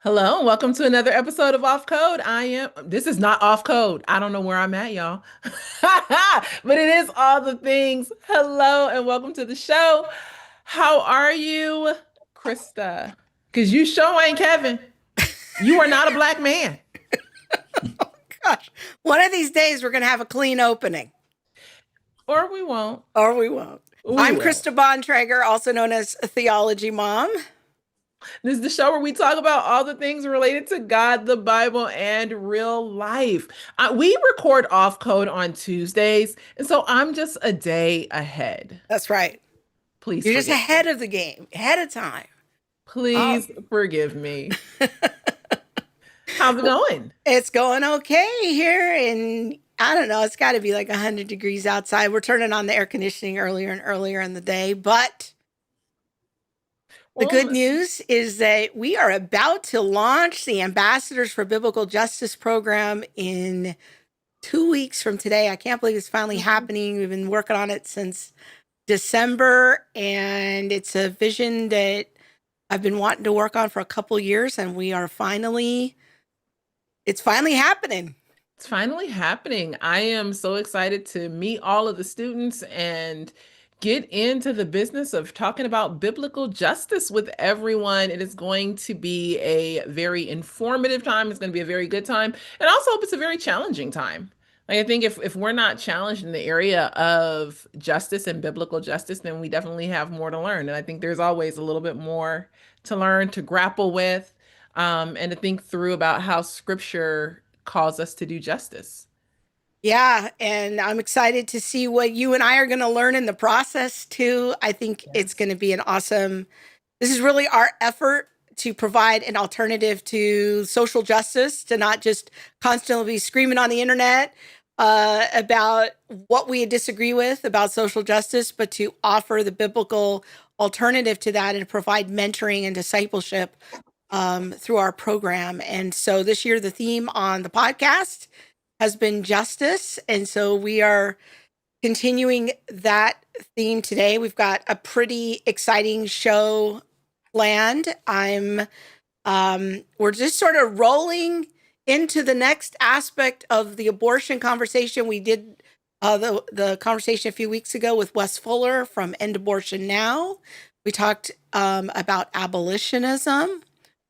Hello, and welcome to another episode of Off Code. This is not off code. I don't know where I'm at, y'all. But it is all the things. Hello, and welcome to the show. How are you, Krista? Because you sure ain't Kevin. You are not a black man. Gosh, one of these days we're going to have a clean opening, Or we won't. or we won't. We I'm won't. Krista Bontrager, also known as a Theology Mom. This is the show where we talk about all the things related to God, the Bible, and real life. We record off code on Tuesdays, and so I'm just a day ahead. That's right. Please You're just forgive ahead me. of the game, ahead of time. Oh, Please forgive me. How's it going? it's going okay here. And I don't know, it's got to be like 100 degrees outside. We're turning on the air conditioning earlier and earlier in the day. But the good Well, news is that we are about to launch the Ambassadors for Biblical Justice program in 2 weeks from today. I can't believe it's finally happening. We've been working on it since December, and it's a vision that I've been wanting to work on for a couple years, and it's finally happening. it's finally happening. I am so excited to meet all of the students and get into the business of talking about biblical justice with everyone. It is going to be a very informative time. It's going to be a very good time. And I also hope it's a very challenging time. Like, I think if we're not challenged in the area of justice and biblical justice, then we definitely have more to learn. And I think there's always a little bit more to learn, to grapple with, and to think through about how scripture calls us to do justice. Yeah, and I'm excited to see what you and I are going to learn in the process too. I think it's Yes. going to be this is really our effort to provide an alternative to social justice, to not just constantly be screaming on the internet about what we disagree with about social justice, but to offer the biblical alternative to that and provide mentoring and discipleship through our program. And so this year, the theme on the podcast has been justice. And so we are continuing that theme today. We've got a pretty exciting show planned. We're just sort of rolling into the next aspect of the abortion conversation. We did the conversation a few weeks ago with Wes Fuller from End Abortion Now. We talked about abolitionism.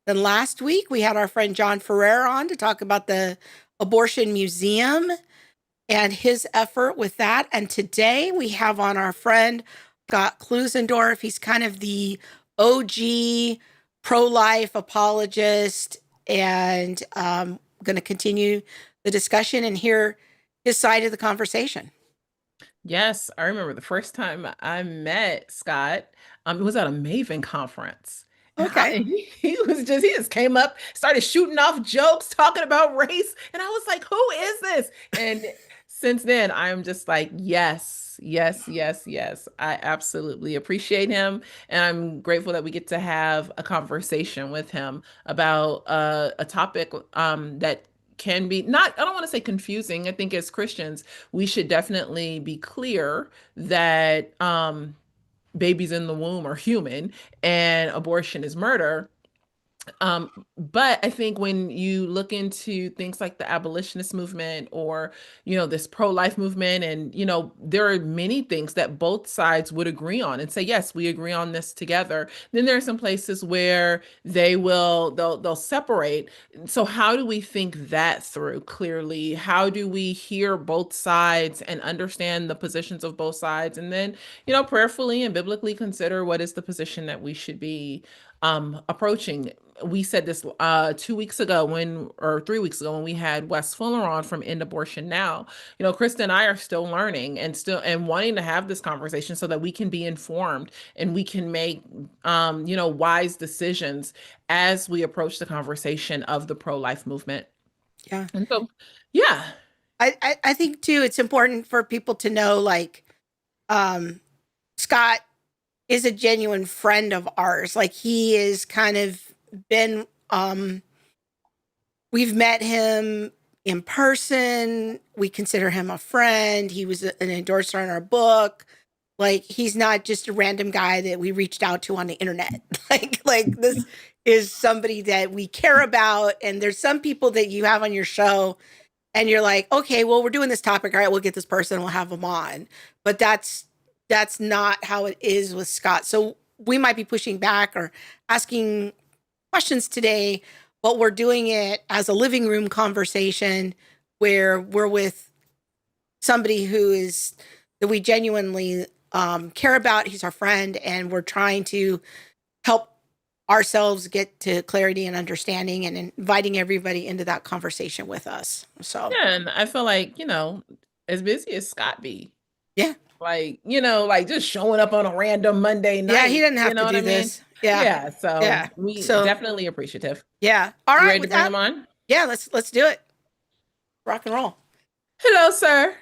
Then last week we had our friend John Ferrer on to talk about the Abortion Museum and his effort with that. And today we have on our friend Scott Klusendorf. He's kind of the OG pro-life apologist, and going to continue the discussion and hear his side of the conversation. Yes, I remember the first time I met Scott. It was at a Maven conference. And Okay. he just came up, started shooting off jokes, talking about race. And I was like, who is this? And since then, I'm just like, yes, yes, yes, yes. I absolutely appreciate him. And I'm grateful that we get to have a conversation with him about a topic that can be not, I don't want to say confusing. I think as Christians, we should definitely be clear that babies in the womb are human and abortion is murder. But I think when you look into things like the abolitionist movement or, this pro-life movement, and, there are many things that both sides would agree on and say, yes, we agree on this together. Then there are some places where they'll separate. So how do we think that through clearly? How do we hear both sides and understand the positions of both sides? And then, prayerfully and biblically consider what is the position that we should be approaching. We said this 2 weeks ago or 3 weeks ago when we had Wes Fuller on from End Abortion Now. Krista and I are still learning and wanting to have this conversation so that we can be informed and we can make wise decisions as we approach the conversation of the pro-life movement. Yeah. And so, yeah. I think too, it's important for people to know, like, Scott is a genuine friend of ours. Like, he is kind of been, we've met him in person. We consider him a friend. He was an endorser on our book. Like, he's not just a random guy that we reached out to on the internet. like this, is somebody that we care about. And there's some people that you have on your show and you're like, okay, well, we're doing this topic. All right, we'll get this person, we'll have them on. But that's not how it is with Scott. So we might be pushing back or asking questions today, but we're doing it as a living room conversation where we're with somebody who is that we genuinely care about. He's our friend, and we're trying to help ourselves get to clarity and understanding, and inviting everybody into that conversation with us. So Yeah, and I feel like, as busy as Scott be, yeah, like, like just showing up on a random Monday yeah, he night, didn't you have know to what I do mean? this. Yeah, Yeah, so yeah. we So definitely appreciative. yeah. All You right, ready to with bring that, him on? yeah, let's do it. Rock and roll. Hello, sir.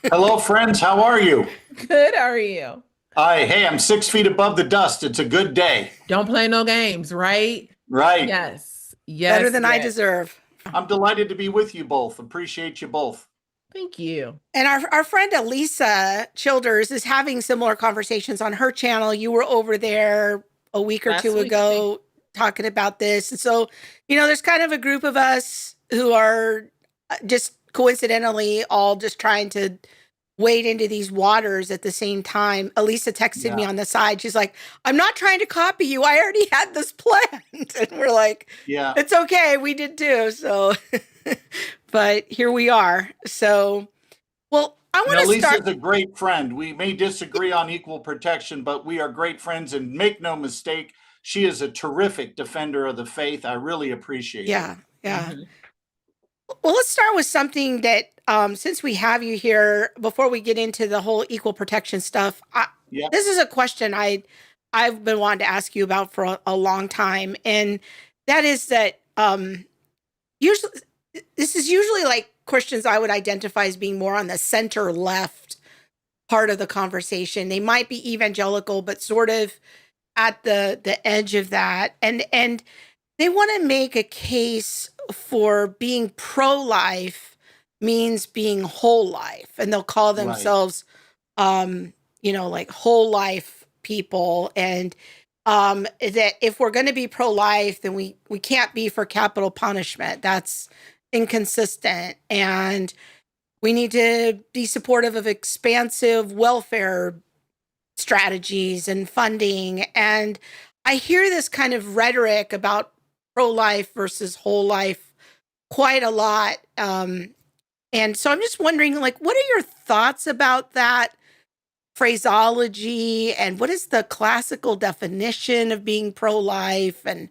Hello, friends. How are you? Good, how are you? Hey, I'm 6 feet above the dust. It's a good day. Don't play no games, right? Right. Yes, Better yes, than I yes. deserve. I'm delighted to be with you both. Appreciate you both. Thank you. And our friend Elisa Childers is having similar conversations on her channel. You were over there a week or Last two week, I think. ago talking about this. And so, there's kind of a group of us who are just coincidentally all just trying to wade into these waters at the same time. Elisa texted me Yeah. on the side. She's like, I'm not trying to copy you. I already had this planned. And we're like, Yeah. it's okay. We did too. So, but here we are. So, well, I want to Lisa's start. a great friend. We may disagree on equal protection, but we are great friends. And make no mistake, she is a terrific defender of the faith. I really appreciate Yeah. her. Yeah. Mhm. Well, let's start with something that, since we have you here, before we get into the whole equal protection stuff, Yep. this is a question I've been wanting to ask you about for a long time, and that is that usually this is usually like Christians I would identify as being more on the center left part of the conversation. They might be evangelical, but sort of at the edge of that, and they want to make a case for being pro-life means being whole life, and they'll call Right. themselves like whole life people, and that if we're going to be pro-life, then we can't be for capital punishment. That's inconsistent, and we need to be supportive of expansive welfare strategies and funding. And I hear this kind of rhetoric about pro-life versus whole life quite a lot. And so I'm just wondering, like, what are your thoughts about that phraseology, and what is the classical definition of being pro-life? And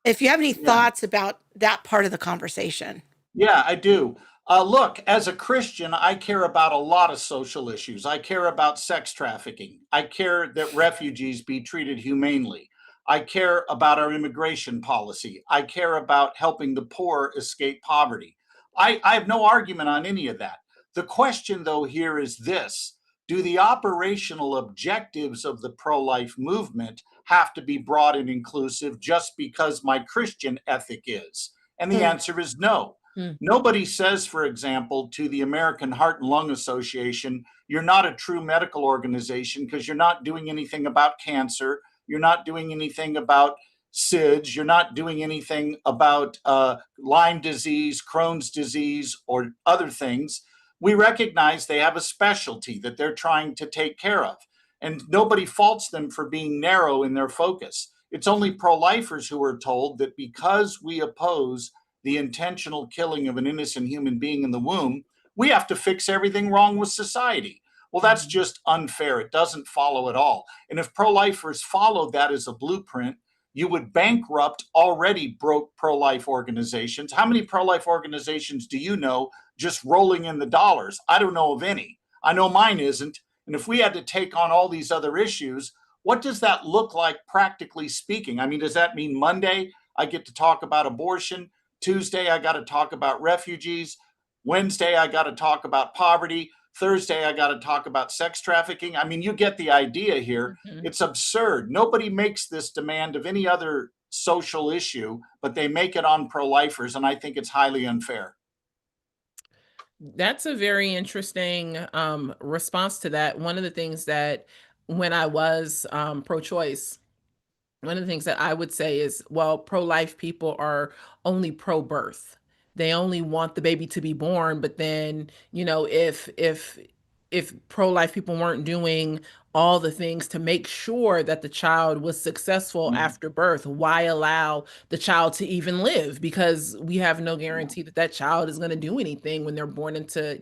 if you have any Yeah. thoughts about that part of the conversation. Yeah, I do. Look, as a Christian, I care about a lot of social issues. I care about sex trafficking. I care that refugees be treated humanely. I care about our immigration policy. I care about helping the poor escape poverty. I have no argument on any of that. The question, though, here is this: do the operational objectives of the pro life movement have to be broad and inclusive just because my Christian ethic is? And the answer is no. Nobody says, for example, to the American Heart and Lung Association, you're not a true medical organization because you're not doing anything about cancer. You're not doing anything about SIDS. You're not doing anything about Lyme disease, Crohn's disease, or other things. We recognize they have a specialty that they're trying to take care of. And nobody faults them for being narrow in their focus. It's only pro-lifers who are told that because we oppose the intentional killing of an innocent human being in the womb, we have to fix everything wrong with society. Well, that's just unfair. It doesn't follow at all. And if pro-lifers followed that as a blueprint, you would bankrupt already broke pro-life organizations. How many pro-life organizations do you know just rolling in the dollars? I don't know of any. I know mine isn't. And if we had to take on all these other issues, what does that look like practically speaking? I mean, does that mean Monday I get to talk about abortion? Tuesday, I got to talk about refugees. Wednesday, I got to talk about poverty. Thursday, I got to talk about sex trafficking. I mean, you get the idea here. It's absurd. Nobody makes this demand of any other social issue, but they make it on pro-lifers, and I think it's highly unfair. That's a very interesting response to that. One of the things that when I was pro-choice, one of the things that I would say is, well, pro-life people are only pro-birth. They only want the baby to be born, but then, if pro-life people weren't doing all the things to make sure that the child was successful Mhm. after birth, why allow the child to even live? Because we have no guarantee that that child is going to do anything when they're born into,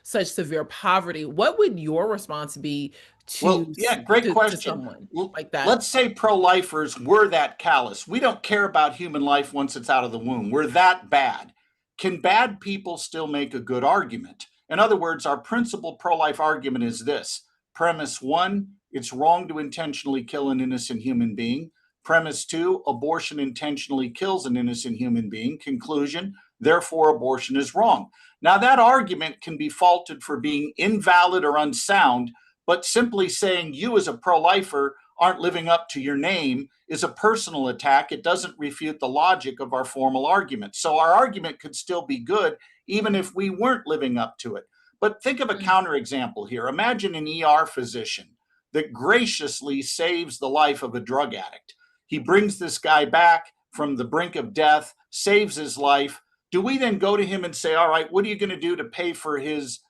such severe poverty. What would your response be Well, to yeah, great to question. someone like that? Let's say pro-lifers were that callous. We don't care about human life once it's out of the womb. We're that bad. Can bad people still make a good argument? In other words, our principal pro-life argument is this. Premise one, it's wrong to intentionally kill an innocent human being. Premise two, abortion intentionally kills an innocent human being. Conclusion, therefore, abortion is wrong. Now, that argument can be faulted for being invalid or unsound, but simply saying you as a pro-lifer aren't living up to your name is a personal attack. It doesn't refute the logic of our formal argument. So our argument could still be good even if we weren't living up to it. But think of a counterexample here. Imagine an ER physician that graciously saves the life of a drug addict. He brings this guy back from the brink of death, saves his life. Do we then go to him and say, all right, what are you going to do to pay for his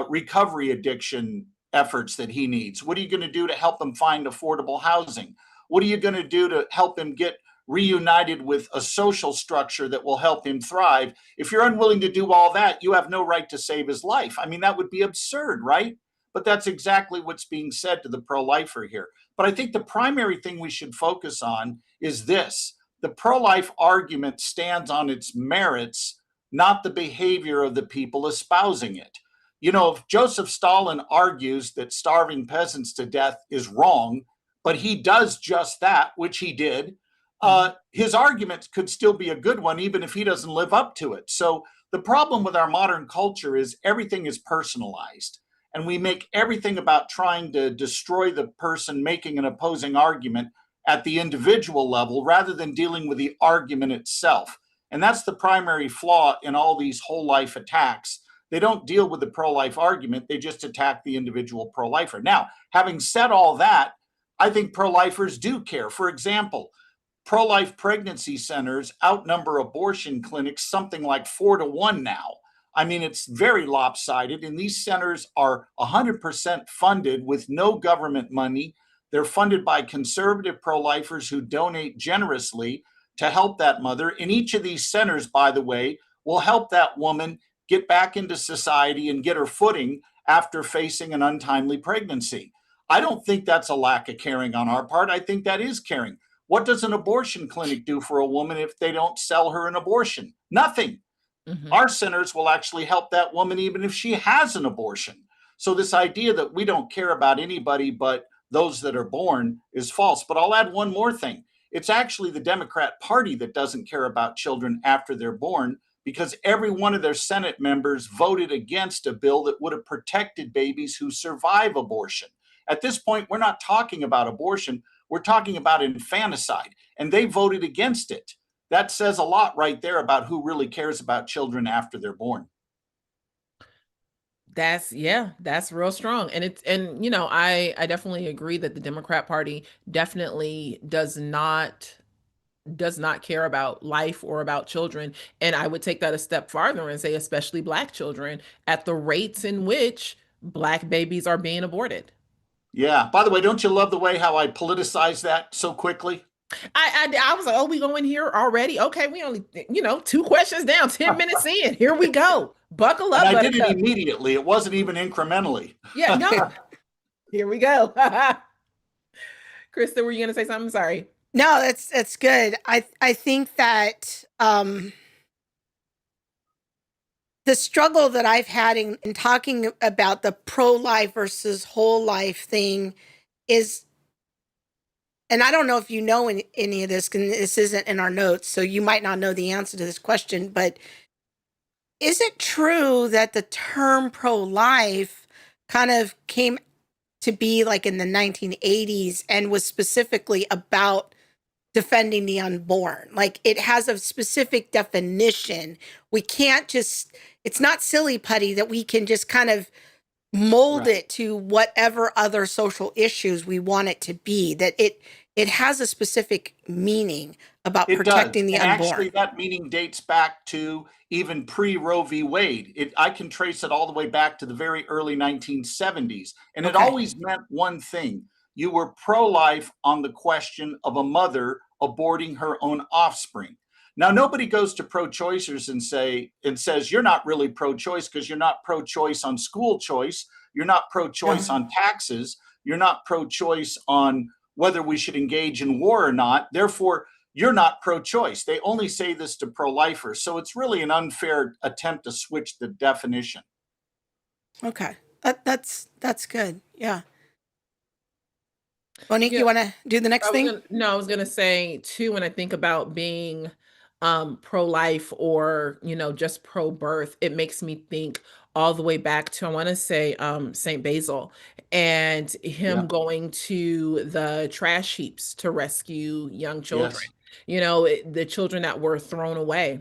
recovery addiction efforts that he needs? What are you going to do to help him find affordable housing? What are you going to do to help him get reunited with a social structure that will help him thrive? If you're unwilling to do all that, you have no right to save his life. I mean, that would be absurd, right? But that's exactly what's being said to the pro-lifer here. But I think the primary thing we should focus on is this. The pro-life argument stands on its merits, not the behavior of the people espousing it. If Joseph Stalin argues that starving peasants to death is wrong, but he does just that, which he did, his argument could still be a good one, even if he doesn't live up to it. So the problem with our modern culture is everything is personalized, and we make everything about trying to destroy the person making an opposing argument at the individual level rather than dealing with the argument itself. And that's the primary flaw in all these whole life attacks. They don't deal with the pro-life argument. They just attack the individual pro-lifer. Now, having said all that, I think pro-lifers do care. For example, pro-life pregnancy centers outnumber abortion clinics something like 4-1 now. I mean, it's very lopsided, and these centers are 100% funded with no government money. They're funded by conservative pro-lifers who donate generously to help that mother. And each of these centers, by the way, will help that woman get back into society and get her footing after facing an untimely pregnancy. I don't think that's a lack of caring on our part. I think that is caring. What does an abortion clinic do for a woman if they don't sell her an abortion? Nothing. Mm-hmm. Our centers will actually help that woman even if she has an abortion. So this idea that we don't care about anybody but those that are born is false. But I'll add one more thing. It's actually the Democrat Party that doesn't care about children after they're born, because every one of their Senate members voted against a bill that would have protected babies who survive abortion. At this point, we're not talking about abortion, we're talking about infanticide, and they voted against it. That says a lot right there about who really cares about children after they're born. That's real strong. And I definitely agree that the Democrat Party definitely does not care about life or about children. And I would take that a step farther and say, especially Black children, at the rates in which Black babies are being aborted. Yeah. By the way, don't you love the way how I politicize that so quickly? I was like, oh, we going here already? Okay, we only 2 questions down, 10 minutes in. Here we go. Buckle up, And I did it Buttercup. immediately. It wasn't even incrementally. Yeah, no. Here we go. Krista, were you gonna say something? Sorry. No, that's good. I think that the struggle that I've had in talking about the pro-life versus whole life thing is, and I don't know if you know any of this, because this isn't in our notes, so you might not know the answer to this question, but is it true that the term pro-life kind of came to be like in the 1980s and was specifically about defending the unborn? Like, it has a specific definition. We can't just, it's not silly putty that we can just kind of mold Right. it to whatever other social issues we want it to be. That it has a specific meaning about It does. protecting the And actually, unborn. that meaning dates back to even pre-Roe v. Wade. I can trace it all the way back to the very early 1970s. And it Okay. always meant one thing. You were pro-life on the question of a mother aborting her own offspring. Now, nobody goes to pro-choicers and says, you're not really pro-choice because you're not pro-choice on school choice. You're not pro-choice on taxes. You're not pro-choice on whether we should engage in war or not. Therefore, you're not pro-choice. They only say this to pro-lifers. So it's really an unfair attempt to switch the definition. Okay. That's good. Yeah. Monique, you want to do the next thing? I was gonna say too, when I think about being pro-life or just pro-birth, it makes me think all the way back to, I want to say, Saint Basil and him going to the trash heaps to rescue young children. Yes. The children that were thrown away.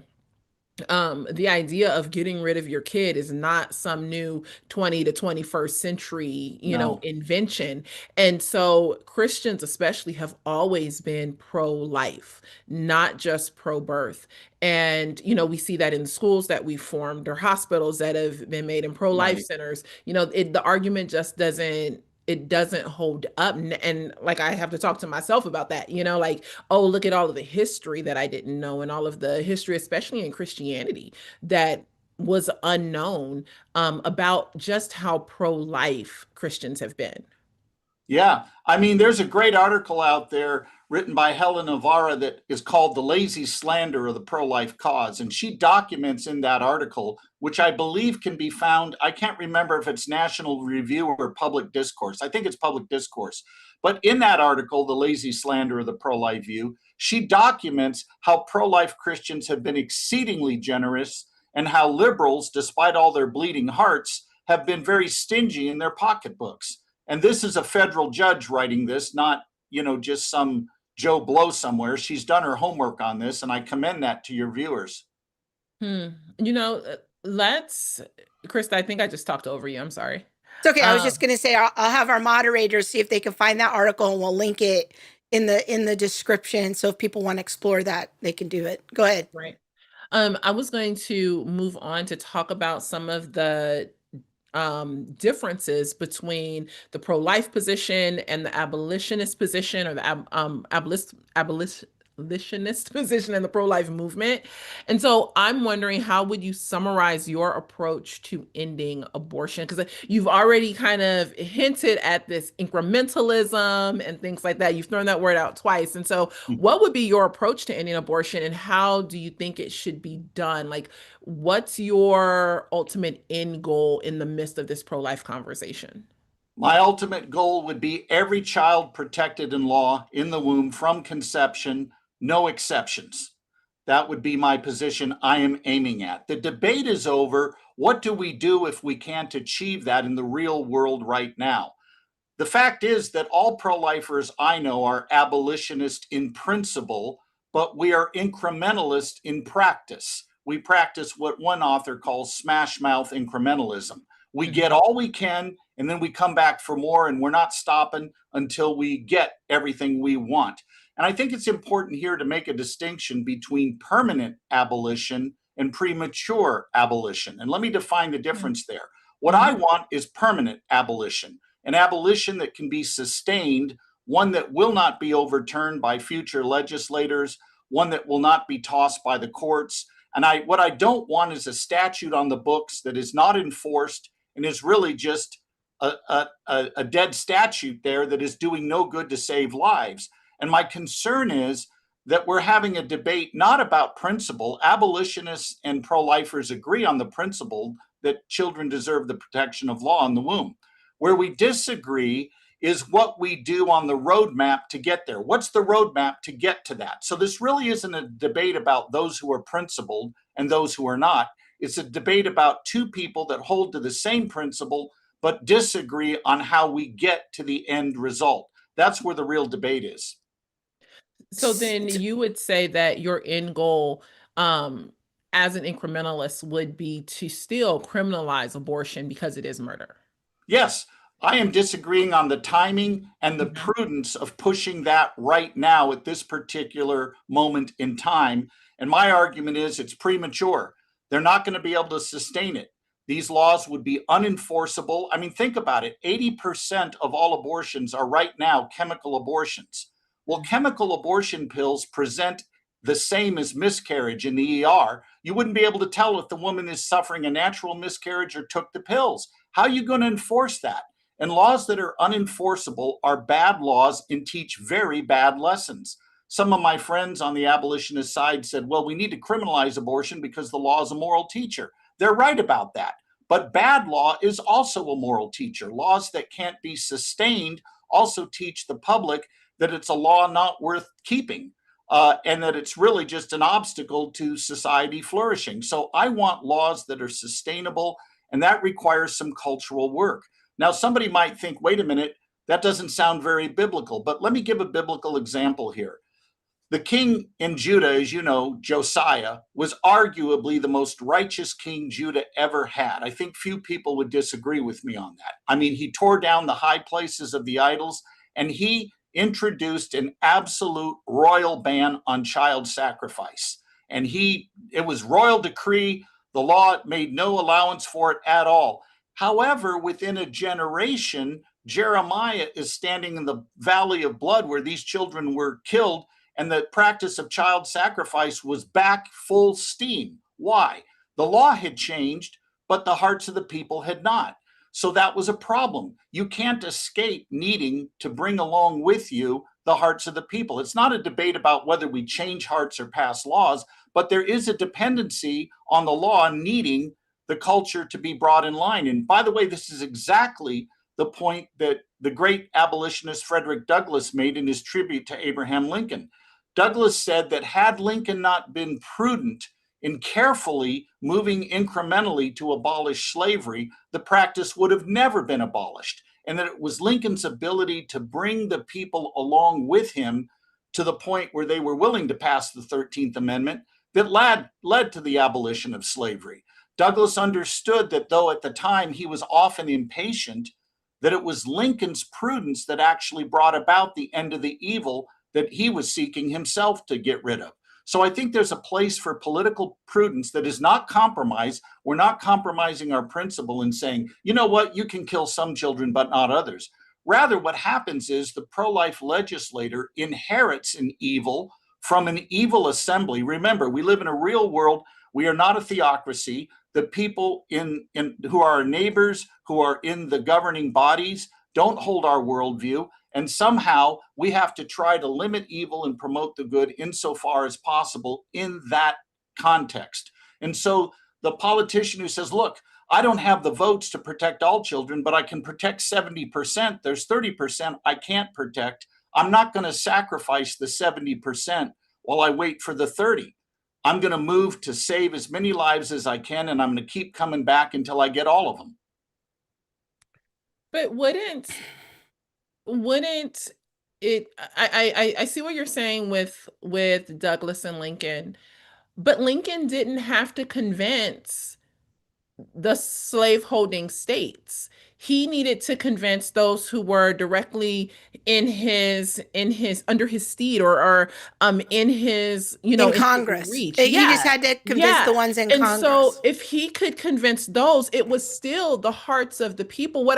The idea of getting rid of your kid is not some new 20 to 21st century, No. invention. And so Christians especially have always been pro-life, not just pro-birth. And, we see that in schools that we formed or hospitals that have been made in pro-life centers. The argument just doesn't hold up. And like, I have to talk to myself about that, like, oh, look at all of the history that I didn't know, and all of the history, especially in Christianity, that was unknown, about just how pro-life Christians have been. Yeah. I mean, there's a great article out there written by Helen Navarra that is called The Lazy Slander of the Pro-Life Cause. And she documents in that article, which I believe can be found, I can't remember if it's National Review or Public Discourse. I think it's Public Discourse. But in that article, The Lazy Slander of the Pro-Life View, she documents how pro-life Christians have been exceedingly generous and how liberals, despite all their bleeding hearts, have been very stingy in their pocketbooks. And this is a federal judge writing this, not, just some Joe Blow somewhere. She's done her homework on this, and I commend that to your viewers. Let's, Krista, I think I just talked over you. I'm sorry. It's okay. I was just going to say, I'll have our moderators see if they can find that article, and we'll link it in the description. So if people want to explore that, they can do it. Go ahead. Right. I was going to move on to talk about some of the differences between the pro-life position and the abolitionist position, or the abolitionist position in the pro-life movement. And so I'm wondering, how would you summarize your approach to ending abortion? Because you've already kind of hinted at this incrementalism and things like that. You've thrown that word out twice. And so what would be your approach to ending abortion, and how do you think it should be done? Like, what's your ultimate end goal in the midst of this pro-life conversation? My ultimate goal would be every child protected in law in the womb from conception, no exceptions. That would be my position I am aiming at. The debate is over. What do we do if we can't achieve that in the real world right now? The fact is that all pro-lifers I know are abolitionist in principle, but we are incrementalist in practice. We practice what one author calls smashmouth incrementalism. We get all we can, and then we come back for more, and we're not stopping until we get everything we want. And I think it's important here to make a distinction between permanent abolition and premature abolition. And let me define the difference there. What I want is permanent abolition, an abolition that can be sustained, one that will not be overturned by future legislators, one that will not be tossed by the courts. And what I don't want is a statute on the books that is not enforced and is really just a dead statute there that is doing no good to save lives. And my concern is that we're having a debate not about principle. Abolitionists and pro-lifers agree on the principle that children deserve the protection of law in the womb. Where we disagree is what we do on the roadmap to get there. What's the roadmap to get to that? So this really isn't a debate about those who are principled and those who are not. It's a debate about two people that hold to the same principle but disagree on how we get to the end result. That's where the real debate is. So then you would say that your end goal, as an incrementalist, would be to still criminalize abortion because it is murder. Yes. I am disagreeing on the timing and the prudence of pushing that right now at this particular moment in time. And my argument is it's premature. They're not going to be able to sustain it. These laws would be unenforceable. I mean, think about it. 80% of all abortions are right now chemical abortions. Well, chemical abortion pills present the same as miscarriage in the ER. You wouldn't be able to tell if the woman is suffering a natural miscarriage or took the pills. How are you going to enforce that? And laws that are unenforceable are bad laws and teach very bad lessons. Some of my friends on the abolitionist side said, well, we need to criminalize abortion because the law is a moral teacher. They're right about that. But bad law is also a moral teacher. Laws that can't be sustained also teach the public that it's a law not worth keeping, and that it's really just an obstacle to society flourishing. So I want laws that are sustainable, and that requires some cultural work. Now, somebody might think, wait a minute, that doesn't sound very biblical, but let me give a biblical example here. The king in Judah, as you know, Josiah, was arguably the most righteous king Judah ever had. I think few people would disagree with me on that. I mean, he tore down the high places of the idols, and he introduced an absolute royal ban on child sacrifice. And it was royal decree. The law made no allowance for it at all. However, within a generation, Jeremiah is standing in the valley of blood where these children were killed, and the practice of child sacrifice was back full steam. Why? The law had changed, but the hearts of the people had not. So that was a problem. You can't escape needing to bring along with you the hearts of the people. It's not a debate about whether we change hearts or pass laws, but there is a dependency on the law needing the culture to be brought in line. And by the way, this is exactly the point that the great abolitionist Frederick Douglass made in his tribute to Abraham Lincoln. Douglass said that had Lincoln not been prudent in carefully moving incrementally to abolish slavery, the practice would have never been abolished. And that it was Lincoln's ability to bring the people along with him to the point where they were willing to pass the 13th Amendment that led to the abolition of slavery. Douglass understood that though at the time he was often impatient, that it was Lincoln's prudence that actually brought about the end of the evil that he was seeking himself to get rid of. So I think there's a place for political prudence that is not compromise. We're not compromising our principle in saying, you know what, you can kill some children, but not others. Rather, what happens is the pro-life legislator inherits an evil from an evil assembly. Remember, we live in a real world. We are not a theocracy. The people who are our neighbors, who are in the governing bodies, don't hold our worldview. And somehow we have to try to limit evil and promote the good insofar as possible in that context. And so the politician who says, look, I don't have the votes to protect all children, but I can protect 70%. There's 30% I can't protect. I'm not going to sacrifice the 70% while I wait for the 30. I'm going to move to save as many lives as I can, and I'm going to keep coming back until I get all of them. But wouldn't it I see what you're saying with Douglas and Lincoln, but Lincoln didn't have to convince the slaveholding states. He needed to convince those who were directly in his under his steed or in his in in his Congress. reach. He just had to convince the ones in Congress. And so if he could convince those, it was still the hearts of the people.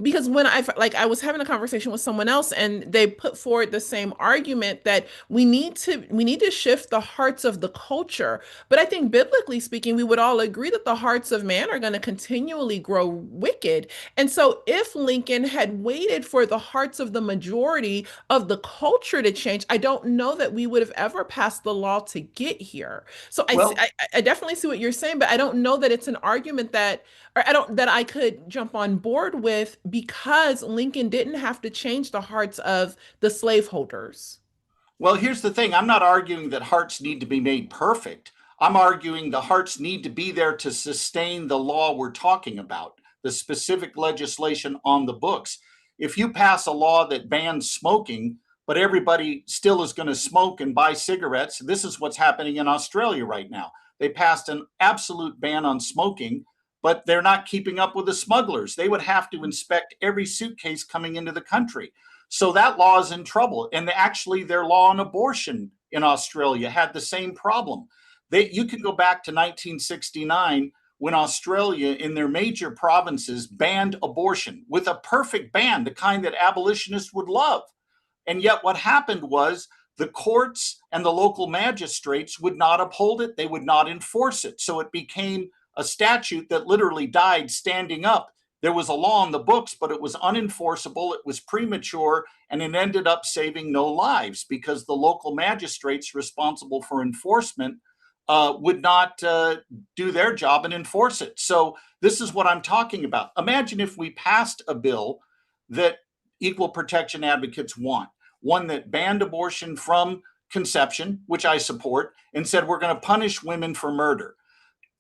Because when I was having a conversation with someone else and they put forward the same argument that we need to shift the hearts of the culture. But I think biblically speaking, we would all agree that the hearts of man are going to continually grow wicked. And so if Lincoln had waited for the hearts of the majority of the culture to change, I don't know that we would have ever passed the law to get here. So I definitely see what you're saying, but I don't know that it's an argument that I could jump on board with, because Lincoln didn't have to change the hearts of the slaveholders. Well, here's the thing. I'm not arguing that hearts need to be made perfect. I'm arguing the hearts need to be there to sustain the law we're talking about, the specific legislation on the books. If you pass a law that bans smoking, but everybody still is going to smoke and buy cigarettes, this is what's happening in Australia right now. They passed an absolute ban on smoking, but they're not keeping up with the smugglers. They would have to inspect every suitcase coming into the country. So that law is in trouble. And actually, their law on abortion in Australia had the same problem. You can go back to 1969 when Australia, in their major provinces, banned abortion with a perfect ban, the kind that abolitionists would love. And yet what happened was the courts and the local magistrates would not uphold it. They would not enforce it. So it became a statute that literally died standing up. There was a law in the books, but it was unenforceable. It was premature, and it ended up saving no lives because the local magistrates responsible for enforcement would not do their job and enforce it. So this is what I'm talking about. Imagine if we passed a bill that equal protection advocates want, one that banned abortion from conception, which I support, and said we're going to punish women for murder.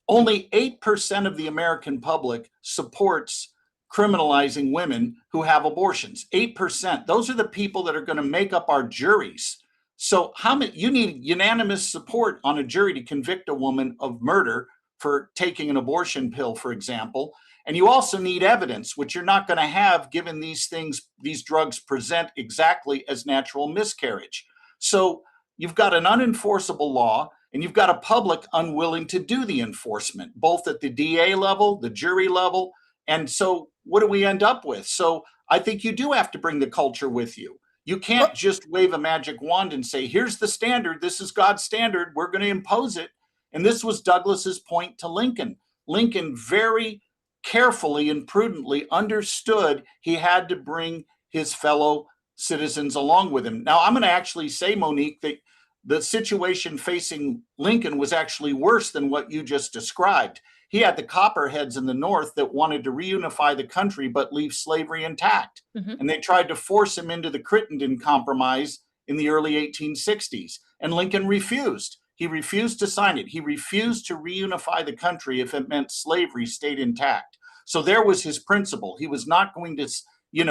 Only 8% of the American public supports criminalizing women who have abortions. 8%. Those are the people that are going to make up our juries. So you need unanimous support on a jury to convict a woman of murder for taking an abortion pill, for example. And you also need evidence, which you're not going to have given these drugs present exactly as natural miscarriage. So you've got an unenforceable law, and you've got a public unwilling to do the enforcement, both at the DA level, the jury level. And so what do we end up with? So I think you do have to bring the culture with you. You can't just wave a magic wand and say, here's the standard. This is God's standard. We're going to impose it. And this was Douglas's point to Lincoln. Lincoln very carefully and prudently understood he had to bring his fellow citizens along with him. Now, I'm going to actually say, Monique, that the situation facing Lincoln was actually worse than what you just described. He had the Copperheads in the North that wanted to reunify the country but leave slavery intact. Mm-hmm. And they tried to force him into the Crittenden Compromise in the early 1860s. And Lincoln refused. He refused to sign it. He refused to reunify the country if it meant slavery stayed intact. So there was his principle. He was not going to,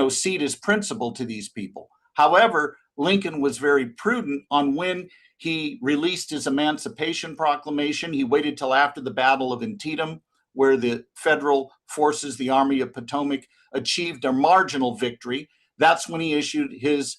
cede his principle to these people. However, Lincoln was very prudent on when he released his Emancipation Proclamation. He waited till after the Battle of Antietam, where the federal forces, the Army of Potomac, achieved a marginal victory. That's when he issued his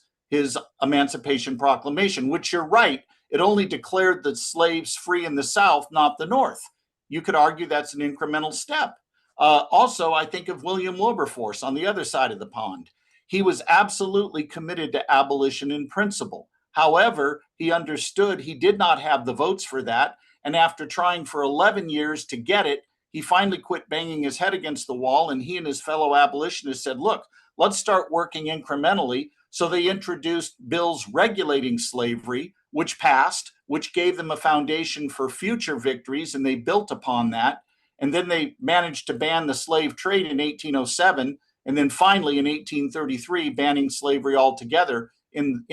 Emancipation Proclamation, which, you're right, it only declared the slaves free in the South, not the North. You could argue that's an incremental step. Also, I think of William Wilberforce on the other side of the pond. He was absolutely committed to abolition in principle. However, he understood he did not have the votes for that. And after trying for 11 years to get it, he finally quit banging his head against the wall. And he and his fellow abolitionists said, look, let's start working incrementally. So they introduced bills regulating slavery, which passed, which gave them a foundation for future victories. And they built upon that. And then they managed to ban the slave trade in 1807. And then finally in 1833, banning slavery altogether in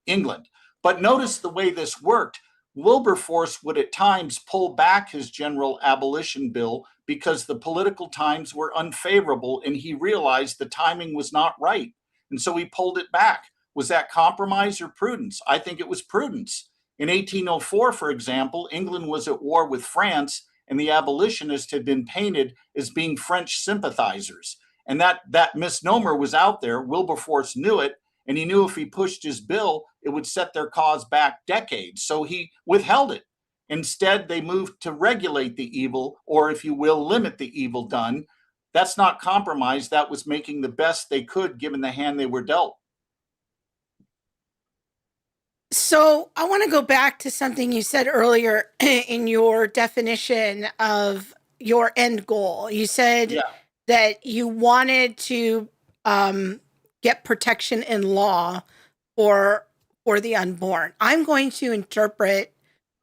England. But notice the way this worked. Wilberforce would at times pull back his general abolition bill because the political times were unfavorable and he realized the timing was not right. And so he pulled it back. Was that compromise or prudence? I think it was prudence. In 1804, for example, England was at war with France and the abolitionists had been painted as being French sympathizers. And that misnomer was out there. Wilberforce knew it. And he knew if he pushed his bill, it would set their cause back decades. So he withheld it. Instead, they moved to regulate the evil, or if you will, limit the evil done. That's not compromise. That was making the best they could given the hand they were dealt. So I want to go back to something you said earlier in your definition of your end goal. You said that you wanted to get protection in law for the unborn. I'm going to interpret,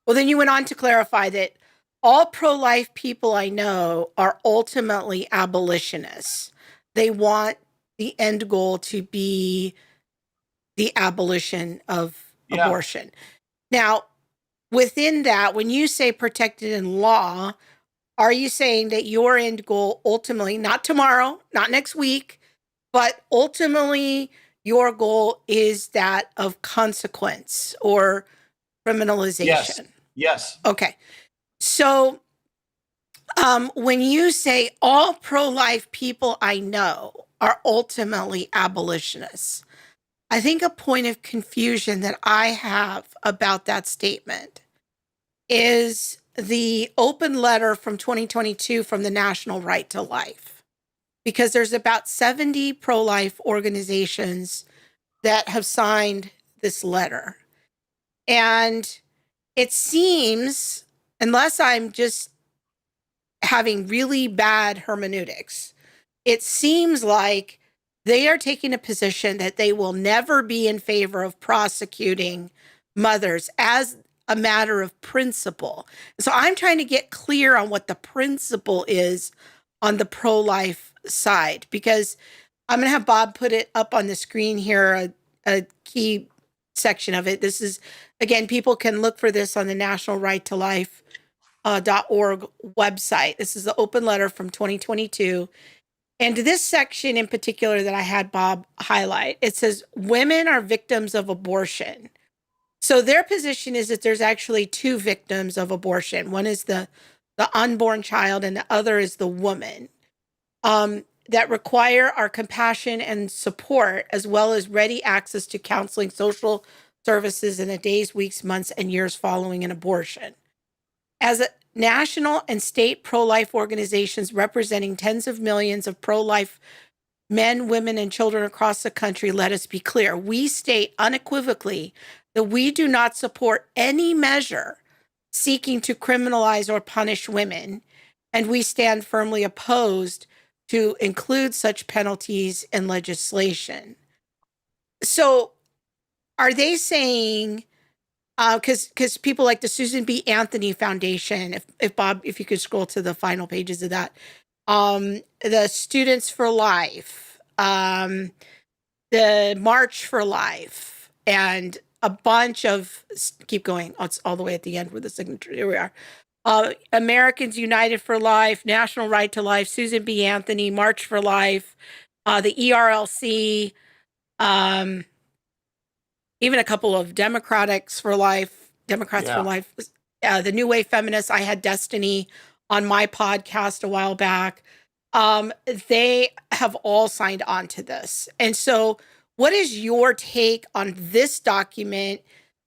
well, then you went on to clarify that all pro-life people I know are ultimately abolitionists. They want the end goal to be the abolition of abortion. Now, within that, when you say protected in law, are you saying that your end goal ultimately, not tomorrow, not next week, but ultimately your goal is that of consequence or criminalization? Yes. Okay. So When you say all pro-life people I know are ultimately abolitionists, I think a point of confusion that I have about that statement is the open letter from 2022 from the National Right to Life, because there's about 70 pro-life organizations that have signed this letter. And it seems, unless I'm just having really bad hermeneutics, it seems like they are taking a position that they will never be in favor of prosecuting mothers as a matter of principle. So I'm trying to get clear on what the principle is on the pro-life side, because I'm going to have Bob put it up on the screen here, a key section of it. This is, again, people can look for this on the National Right to Life .org website. This is the open letter from 2022. And this section in particular that I had Bob highlight, it says women are victims of abortion. So their position is that there's actually two victims of abortion. One is the unborn child, and the other is the woman, that require our compassion and support, as well as ready access to counseling, social services in the days, weeks, months, and years following an abortion. As a national and state pro-life organizations representing tens of millions of pro-life men, women, and children across the country, let us be clear. We state unequivocally that we do not support any measure seeking to criminalize or punish women, and we stand firmly opposed to include such penalties in legislation. So are they saying, because people like the Susan B. Anthony Foundation, if Bob, if you could scroll to the final pages of that, the Students for Life, the March for Life, and a bunch of, keep going, it's all the way at the end with the signature, here we are. Americans United for Life, National Right to Life, Susan B. Anthony, March for Life, the ERLC, even a couple of Democrats for Life, the New Wave Feminists. I had Destiny on my podcast a while back. They have all signed on to this. And so what is your take on this document?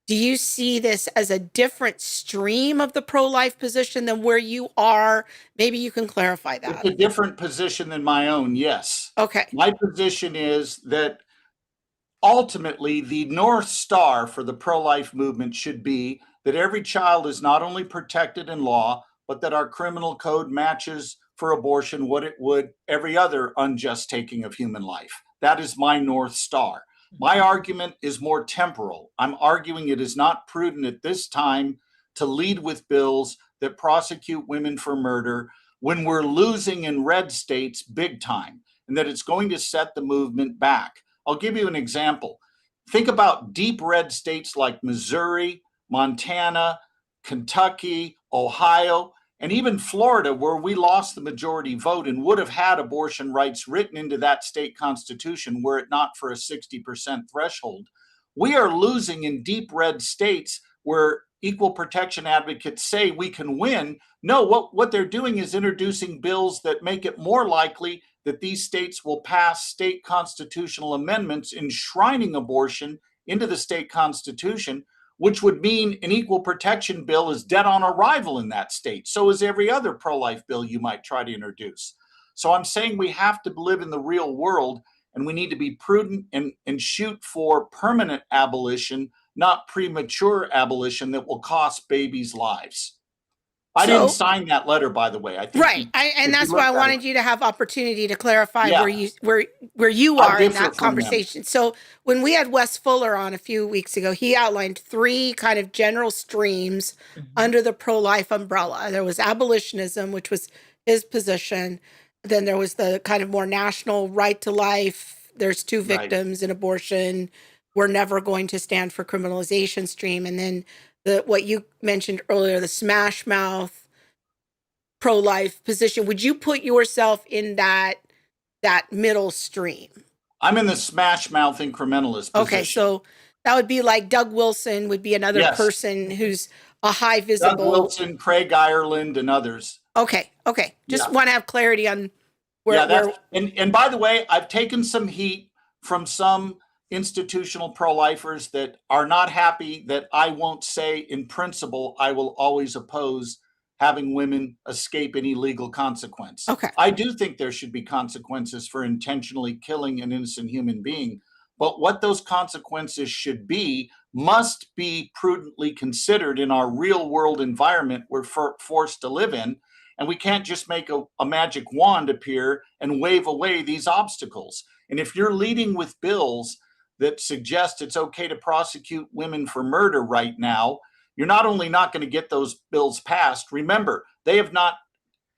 Do you see this as a different stream of the pro-life position than where you are? Maybe you can clarify that. It's a different position than my own, yes. Okay. My position is that ultimately the North Star for the pro-life movement should be that every child is not only protected in law, but that our criminal code matches for abortion what it would every other unjust taking of human life. That is my North Star. My argument is more temporal. I'm arguing it is not prudent at this time to lead with bills that prosecute women for murder when we're losing in red states big time, and that it's going to set the movement back. I'll give you an example. Think about deep red states like Missouri, Montana, Kentucky, Ohio, and even Florida, where we lost the majority vote and would have had abortion rights written into that state constitution were it not for a 60% threshold. We are losing in deep red states where equal protection advocates say we can win. No, what they're doing is introducing bills that make it more likely that these states will pass state constitutional amendments enshrining abortion into the state constitution, which would mean an equal protection bill is dead on arrival in that state. So is every other pro-life bill you might try to introduce. So I'm saying we have to live in the real world, and we need to be prudent and shoot for permanent abolition, not premature abolition that will cost babies lives. I didn't sign that letter, by the way. I think right, and that's why I wanted you to have opportunity to clarify where you are in that conversation. So when we had Wes Fuller on a few weeks ago, he outlined three kind of general streams under the pro-life umbrella. There was abolitionism, which was his position. Then there was the kind of more national right to life. There's two victims in abortion. We're never going to stand for criminalization stream. And then what you mentioned earlier, the smashmouth pro-life position. Would you put yourself in that middle stream? I'm in the smashmouth incrementalist position. Okay, so that would be like Doug Wilson would be another person who's a high visible. Doug Wilson, Craig Ireland, and others. Okay. Just Yeah. want to have clarity on And by the way, I've taken some heat from some institutional pro-lifers that are not happy that I won't say in principle I will always oppose having women escape any legal consequence. Okay. I do think there should be consequences for intentionally killing an innocent human being, but what those consequences should be must be prudently considered in our real world environment we're forced to live in. And we can't just make a magic wand appear and wave away these obstacles. And if you're leading with bills that suggest it's okay to prosecute women for murder right now, you're not only not going to get those bills passed, remember, they have not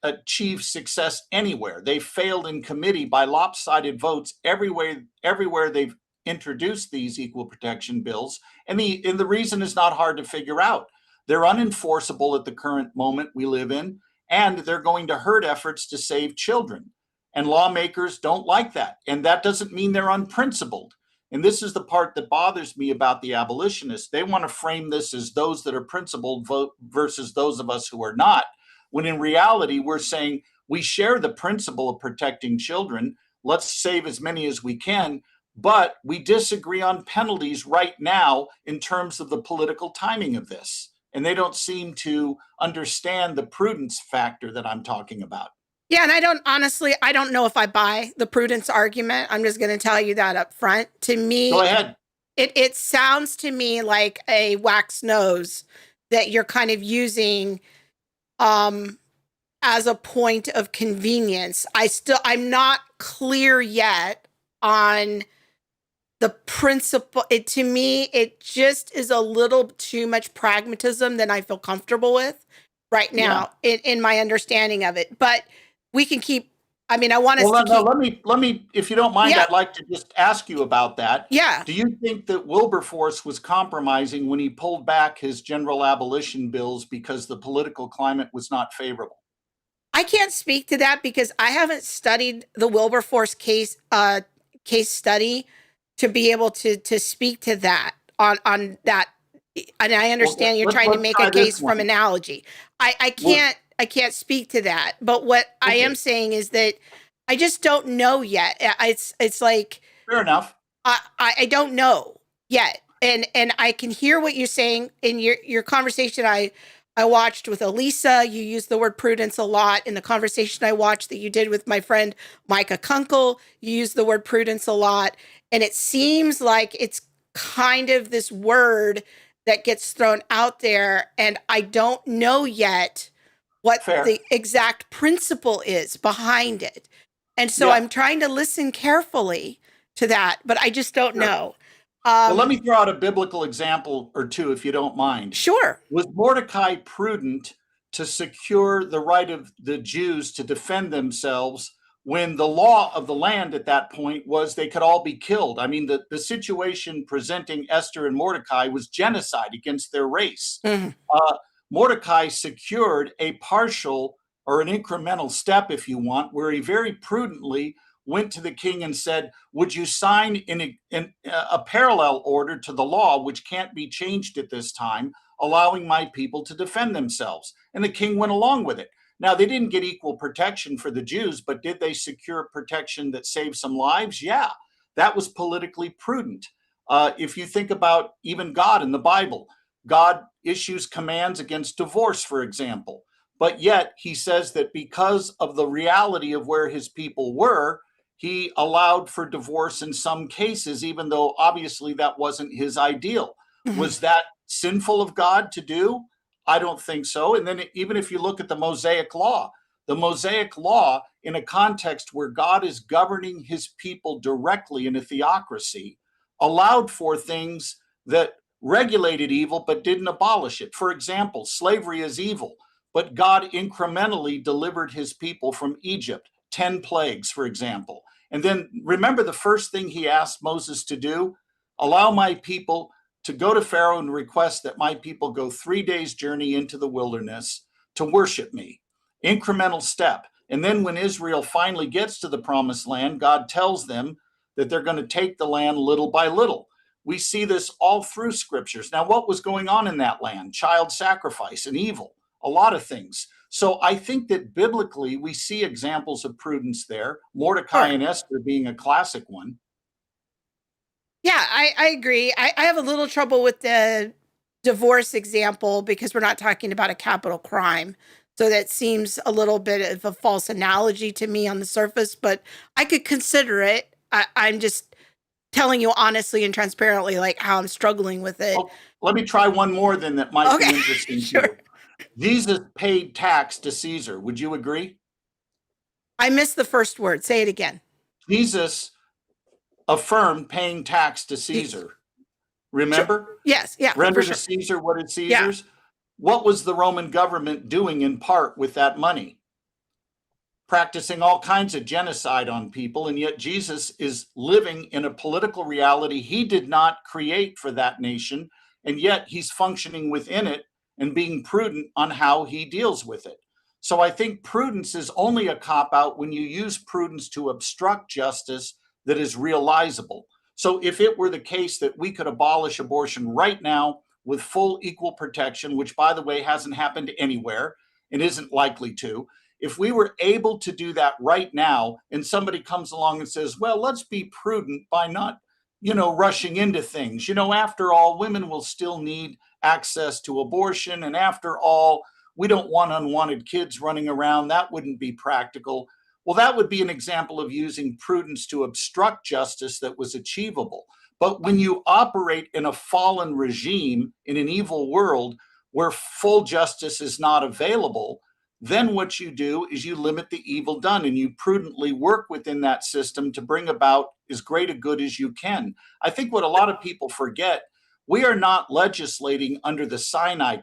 achieved success anywhere. They failed in committee by lopsided votes everywhere they've introduced these equal protection bills. And the reason is not hard to figure out. They're unenforceable at the current moment we live in, and they're going to hurt efforts to save children. And lawmakers don't like that. And that doesn't mean they're unprincipled. And this is the part that bothers me about the abolitionists. They want to frame this as those that are principled vote versus those of us who are not, when in reality, we're saying we share the principle of protecting children. Let's save as many as we can, but we disagree on penalties right now in terms of the political timing of this. And they don't seem to understand the prudence factor that I'm talking about. Yeah, and I don't know if I buy the prudence argument. I'm just going to tell you that up front. To me, go ahead. It sounds to me like a wax nose that you're kind of using as a point of convenience. I'm not clear yet on the principle. To me, it just is a little too much pragmatism than I feel comfortable with right now in my understanding of it. But we can keep. I mean, I want us to keep. Let me, if you don't mind, I'd like to just ask you about that. Yeah. Do you think that Wilberforce was compromising when he pulled back his general abolition bills because the political climate was not favorable? I can't speak to that because I haven't studied the Wilberforce case study to be able to speak to that on that. And I understand you're trying to make a case from analogy. I can't speak to that. But what I am saying is that I just don't know yet. It's like fair enough. I don't know yet. And I can hear what you're saying in your conversation I watched with Elisa. You used the word prudence a lot. In the conversation I watched that you did with my friend Micah Kunkel, you used the word prudence a lot. And it seems like it's kind of this word that gets thrown out there. And I don't know yet what the exact principle is behind it. And so I'm trying to listen carefully to that, but I just don't know. Well, let me throw out a biblical example or two, if you don't mind. Sure. Was Mordecai prudent to secure the right of the Jews to defend themselves when the law of the land at that point was they could all be killed? I mean, the situation presenting Esther and Mordecai was genocide against their race. Mm-hmm. Mordecai secured a partial or an incremental step, if you want, where he very prudently went to the king and said, would you sign in a parallel order to the law, which can't be changed at this time, allowing my people to defend themselves? And the king went along with it. Now, they didn't get equal protection for the Jews, but did they secure protection that saved some lives? Yeah, that was politically prudent. If you think about even God in the Bible, God issues commands against divorce, for example. But yet he says that because of the reality of where his people were, he allowed for divorce in some cases, even though obviously that wasn't his ideal. Mm-hmm. Was that sinful of God to do? I don't think so. And then even if you look at the Mosaic Law in a context where God is governing his people directly in a theocracy, allowed for things that regulated evil but didn't abolish it. For example, slavery is evil, but God incrementally delivered his people from Egypt. 10 plagues, for example. And then remember the first thing he asked Moses to do? Allow my people to go to Pharaoh and request that my people go 3 days' journey into the wilderness to worship me. Incremental step. And then when Israel finally gets to the promised land, God tells them that they're going to take the land little by little. We see this all through scriptures. Now, what was going on in that land? Child sacrifice and evil, a lot of things. So I think that biblically we see examples of prudence there, Mordecai and Esther being a classic one. Yeah, I agree. I have a little trouble with the divorce example because we're not talking about a capital crime. So that seems a little bit of a false analogy to me on the surface, but I could consider it. I'm just telling you honestly and transparently, like how I'm struggling with it. Well, let me try one more then that might be interesting sure. to you. Jesus paid tax to Caesar. Would you agree? I missed the first word. Say it again. Jesus affirmed paying tax to Caesar. Remember? Sure. Yes. Yeah. Render to Caesar what is Caesar's. Yeah. What was the Roman government doing in part with that money? Practicing all kinds of genocide on people, and yet Jesus is living in a political reality he did not create for that nation, and yet he's functioning within it and being prudent on how he deals with it. So I think prudence is only a cop-out when you use prudence to obstruct justice that is realizable. So if it were the case that we could abolish abortion right now with full equal protection, which by the way hasn't happened anywhere and isn't likely to, if we were able to do that right now and somebody comes along and says, well, let's be prudent by not, rushing into things. After all, women will still need access to abortion. And after all, we don't want unwanted kids running around. That wouldn't be practical. Well, that would be an example of using prudence to obstruct justice that was achievable. But when you operate in a fallen regime, in an evil world where full justice is not available, then what you do is you limit the evil done and you prudently work within that system to bring about as great a good as you can. I think what a lot of people forget, we are not legislating under the Sinai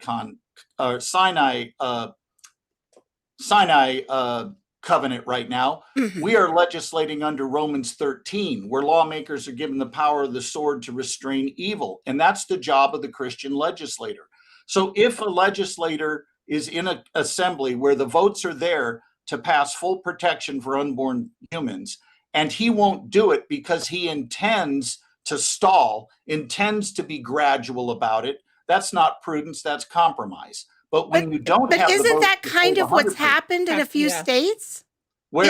covenant right now. Mm-hmm. We are legislating under Romans 13, where lawmakers are given the power of the sword to restrain evil. And that's the job of the Christian legislator. So if a legislator is in an assembly where the votes are there to pass full protection for unborn humans, and he won't do it because he intends to stall, intends to be gradual about it, that's not prudence, that's compromise. But when you don't have, isn't that kind of what's happened in a few states? Where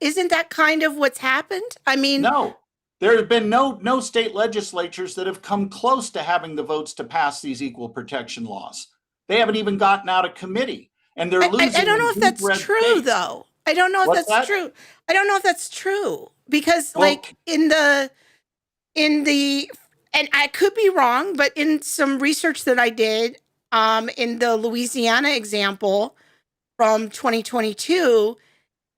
isn't that kind of what's happened? I mean, no, there have been no state legislatures that have come close to having the votes to pass these equal protection laws. They haven't even gotten out of committee, and they're losing. I don't know if that's true, though. I don't know if that's true. I don't know if that's true because, like, in the, and I could be wrong, but in some research that I did, in the Louisiana example from 2022,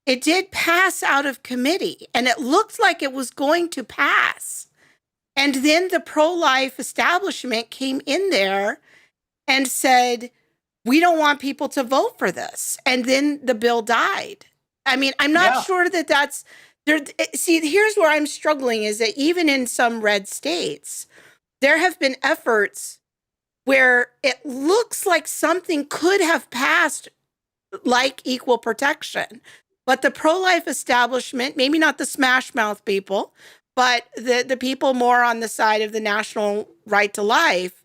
it did pass out of committee, and it looked like it was going to pass, and then the pro-life establishment came in there and said, we don't want people to vote for this. And then the bill died. I mean, I'm not sure that that's there. See, here's where I'm struggling is that even in some red states, there have been efforts where it looks like something could have passed like equal protection. But the pro-life establishment, maybe not the smashmouth people, but the people more on the side of the national right to life,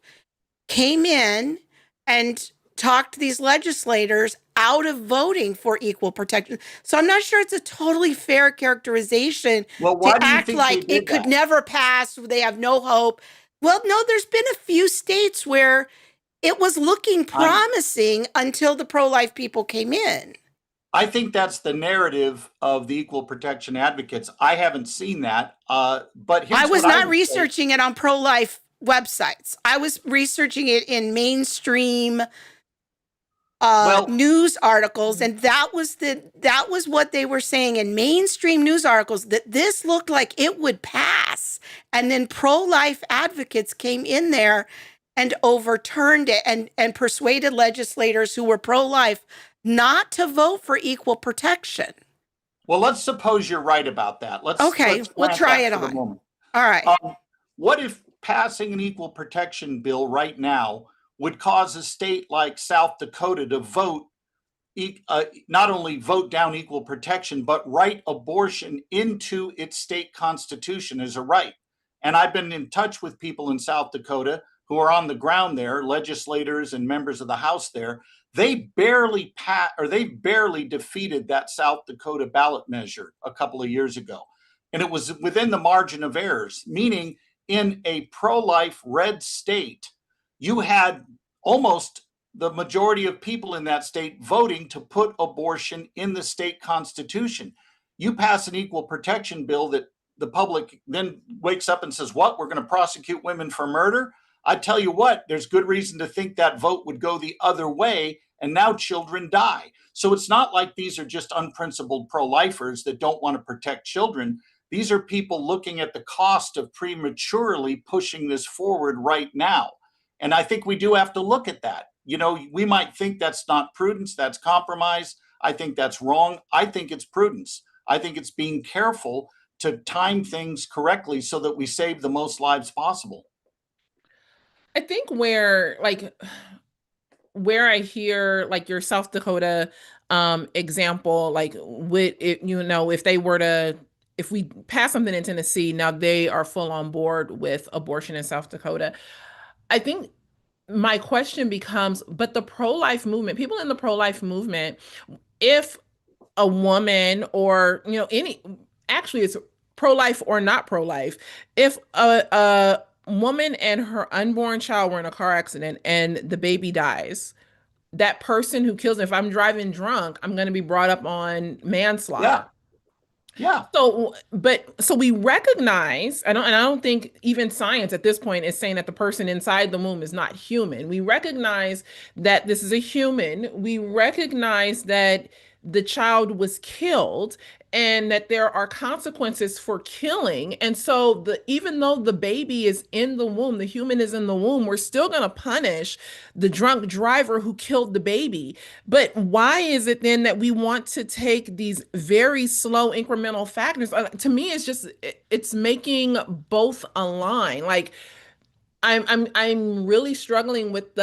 came in and talked these legislators out of voting for equal protection. So I'm not sure it's a totally fair characterization to act like it could never pass. They have no hope. Well, no, there's been a few states where it was looking promising until the pro-life people came in. I think that's the narrative of the equal protection advocates. I haven't seen that, but I was not researching it on pro-life websites. I was researching it in mainstream news articles, and that was what they were saying in mainstream news articles, that this looked like it would pass. And then pro-life advocates came in there and overturned it and persuaded legislators who were pro-life not to vote for equal protection. Well, let's suppose you're right about that. Let's we'll try it on. All right. What if passing an equal protection bill right now would cause a state like South Dakota to vote, not only vote down equal protection, but write abortion into its state constitution as a right? And I've been in touch with people in South Dakota who are on the ground there, legislators and members of the House there, they barely defeated that South Dakota ballot measure a couple of years ago. And it was within the margin of errors, meaning in a pro-life red state, you had almost the majority of people in that state voting to put abortion in the state constitution. You pass an equal protection bill that the public then wakes up and says, what, we're going to prosecute women for murder? I tell you what, there's good reason to think that vote would go the other way, and now children die. So it's not like these are just unprincipled pro-lifers that don't want to protect children. These are people looking at the cost of prematurely pushing this forward right now. And I think we do have to look at that. You know, we might think that's not prudence, that's compromise. I think that's wrong. I think it's prudence. I think it's being careful to time things correctly so that we save the most lives possible. I think where I hear like your South Dakota example, like would it, if we pass something in Tennessee, now they are full on board with abortion in South Dakota. I think my question becomes, but the pro-life movement, people in the pro-life movement, if a woman or, actually it's pro-life or not pro-life, if a woman and her unborn child were in a car accident and the baby dies, that person who kills, if I'm driving drunk, I'm going to be brought up on manslaughter. Yeah. So we recognize, and I don't think even science at this point is saying that the person inside the womb is not human. We recognize that this is a human. We recognize that the child was killed and that there are consequences for killing. And so even though the baby is in the womb, the human is in the womb, we're still going to punish the drunk driver who killed the baby. But why is it then that we want to take these very slow incremental factors? To me, it's making both align. Like I'm really struggling with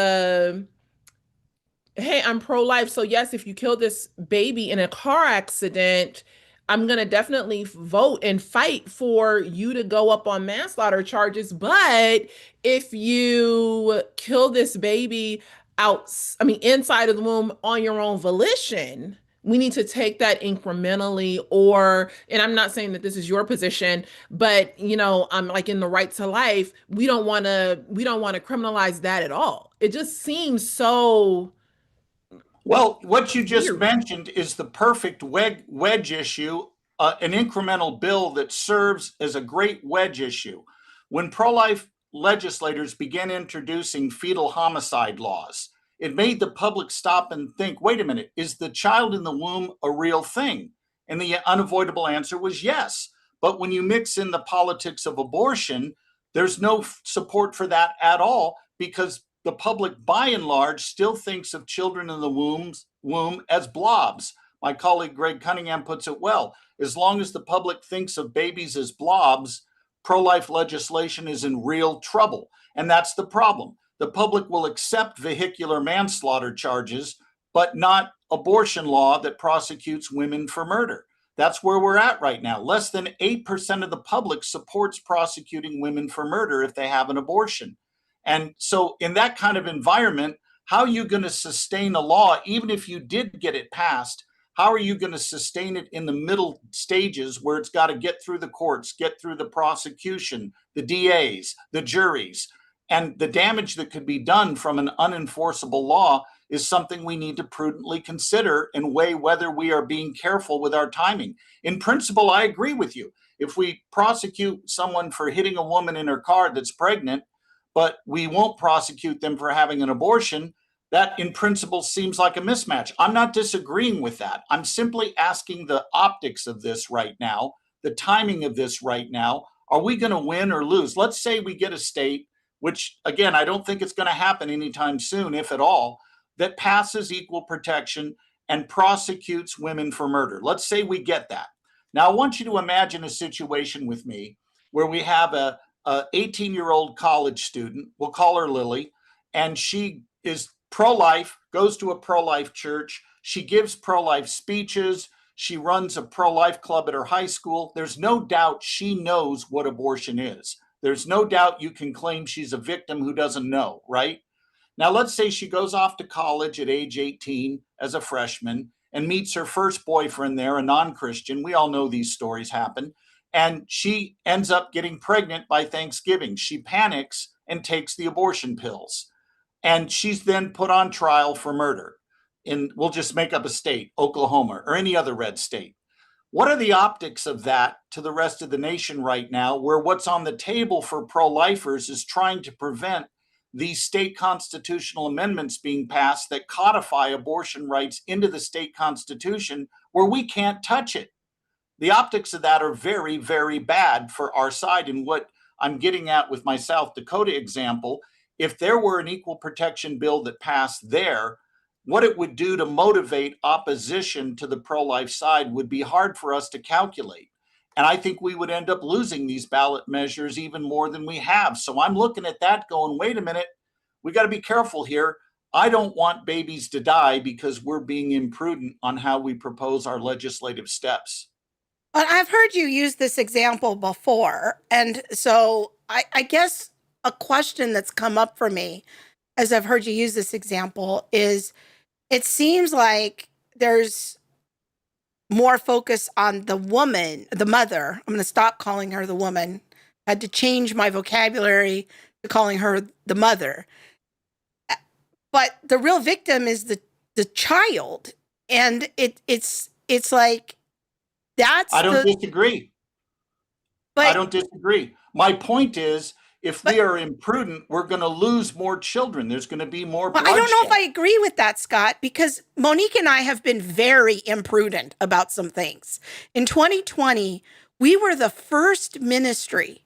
hey, I'm pro-life. So yes, if you kill this baby in a car accident, I'm going to definitely vote and fight for you to go up on manslaughter charges. But if you kill this baby inside of the womb on your own volition, we need to take that incrementally, and I'm not saying that this is your position, but I'm like in the right to life. We don't want to criminalize that at all. It just seems so. Well, what you just mentioned is the perfect wedge issue, an incremental bill that serves as a great wedge issue. When pro-life legislators began introducing fetal homicide laws, it made the public stop and think, wait a minute, is the child in the womb a real thing? And the unavoidable answer was yes. But when you mix in the politics of abortion, there's no support for that at all, because the public, by and large, still thinks of children in the womb as blobs. My colleague Greg Cunningham puts it well. As long as the public thinks of babies as blobs, pro-life legislation is in real trouble. And that's the problem. The public will accept vehicular manslaughter charges, but not abortion law that prosecutes women for murder. That's where we're at right now. Less than 8% of the public supports prosecuting women for murder if they have an abortion. And so in that kind of environment, how are you going to sustain a law, even if you did get it passed? How are you going to sustain it in the middle stages where it's got to get through the courts, get through the prosecution, the DAs, the juries? And the damage that could be done from an unenforceable law is something we need to prudently consider and weigh whether we are being careful with our timing. In principle, I agree with you. If we prosecute someone for hitting a woman in her car that's pregnant, but we won't prosecute them for having an abortion, that in principle seems like a mismatch. I'm not disagreeing with that. I'm simply asking the optics of this right now, the timing of this right now. Are we going to win or lose? Let's say we get a state, which again, I don't think it's going to happen anytime soon, if at all, that passes equal protection and prosecutes women for murder. Let's say we get that. Now, I want you to imagine a situation with me where we have a 18-year-old college student, we'll call her Lily, and she is pro-life, goes to a pro-life church. She gives pro-life speeches. She runs a pro-life club at her high school. There's no doubt she knows what abortion is. There's no doubt you can claim she's a victim who doesn't know, right? Now, let's say she goes off to college at age 18 as a freshman and meets her first boyfriend there, a non-Christian. We all know these stories happen. And she ends up getting pregnant by Thanksgiving. She panics and takes the abortion pills. And she's then put on trial for murder in, we'll just make up a state, Oklahoma, or any other red state. What are the optics of that to the rest of the nation right now, where what's on the table for pro-lifers is trying to prevent these state constitutional amendments being passed that codify abortion rights into the state constitution, where we can't touch it? The optics of that are very, very bad for our side. And what I'm getting at with my South Dakota example, if there were an equal protection bill that passed there, what it would do to motivate opposition to the pro-life side would be hard for us to calculate. And I think we would end up losing these ballot measures even more than we have. So I'm looking at that going, wait a minute, we got to be careful here. I don't want babies to die because we're being imprudent on how we propose our legislative steps. But I've heard you use this example before. And so I guess a question that's come up for me as I've heard you use this example is, it seems like there's more focus on the woman, the mother. I'm going to stop calling her the woman. I had to change my vocabulary to calling her the mother. But the real victim is the child. And it's like, I don't disagree. But I don't disagree. My point is, if we are imprudent, we're going to lose more children. There's going to be more bloodshed. I don't know if I agree with that, Scott, because Monique and I have been very imprudent about some things. In 2020, we were the first ministry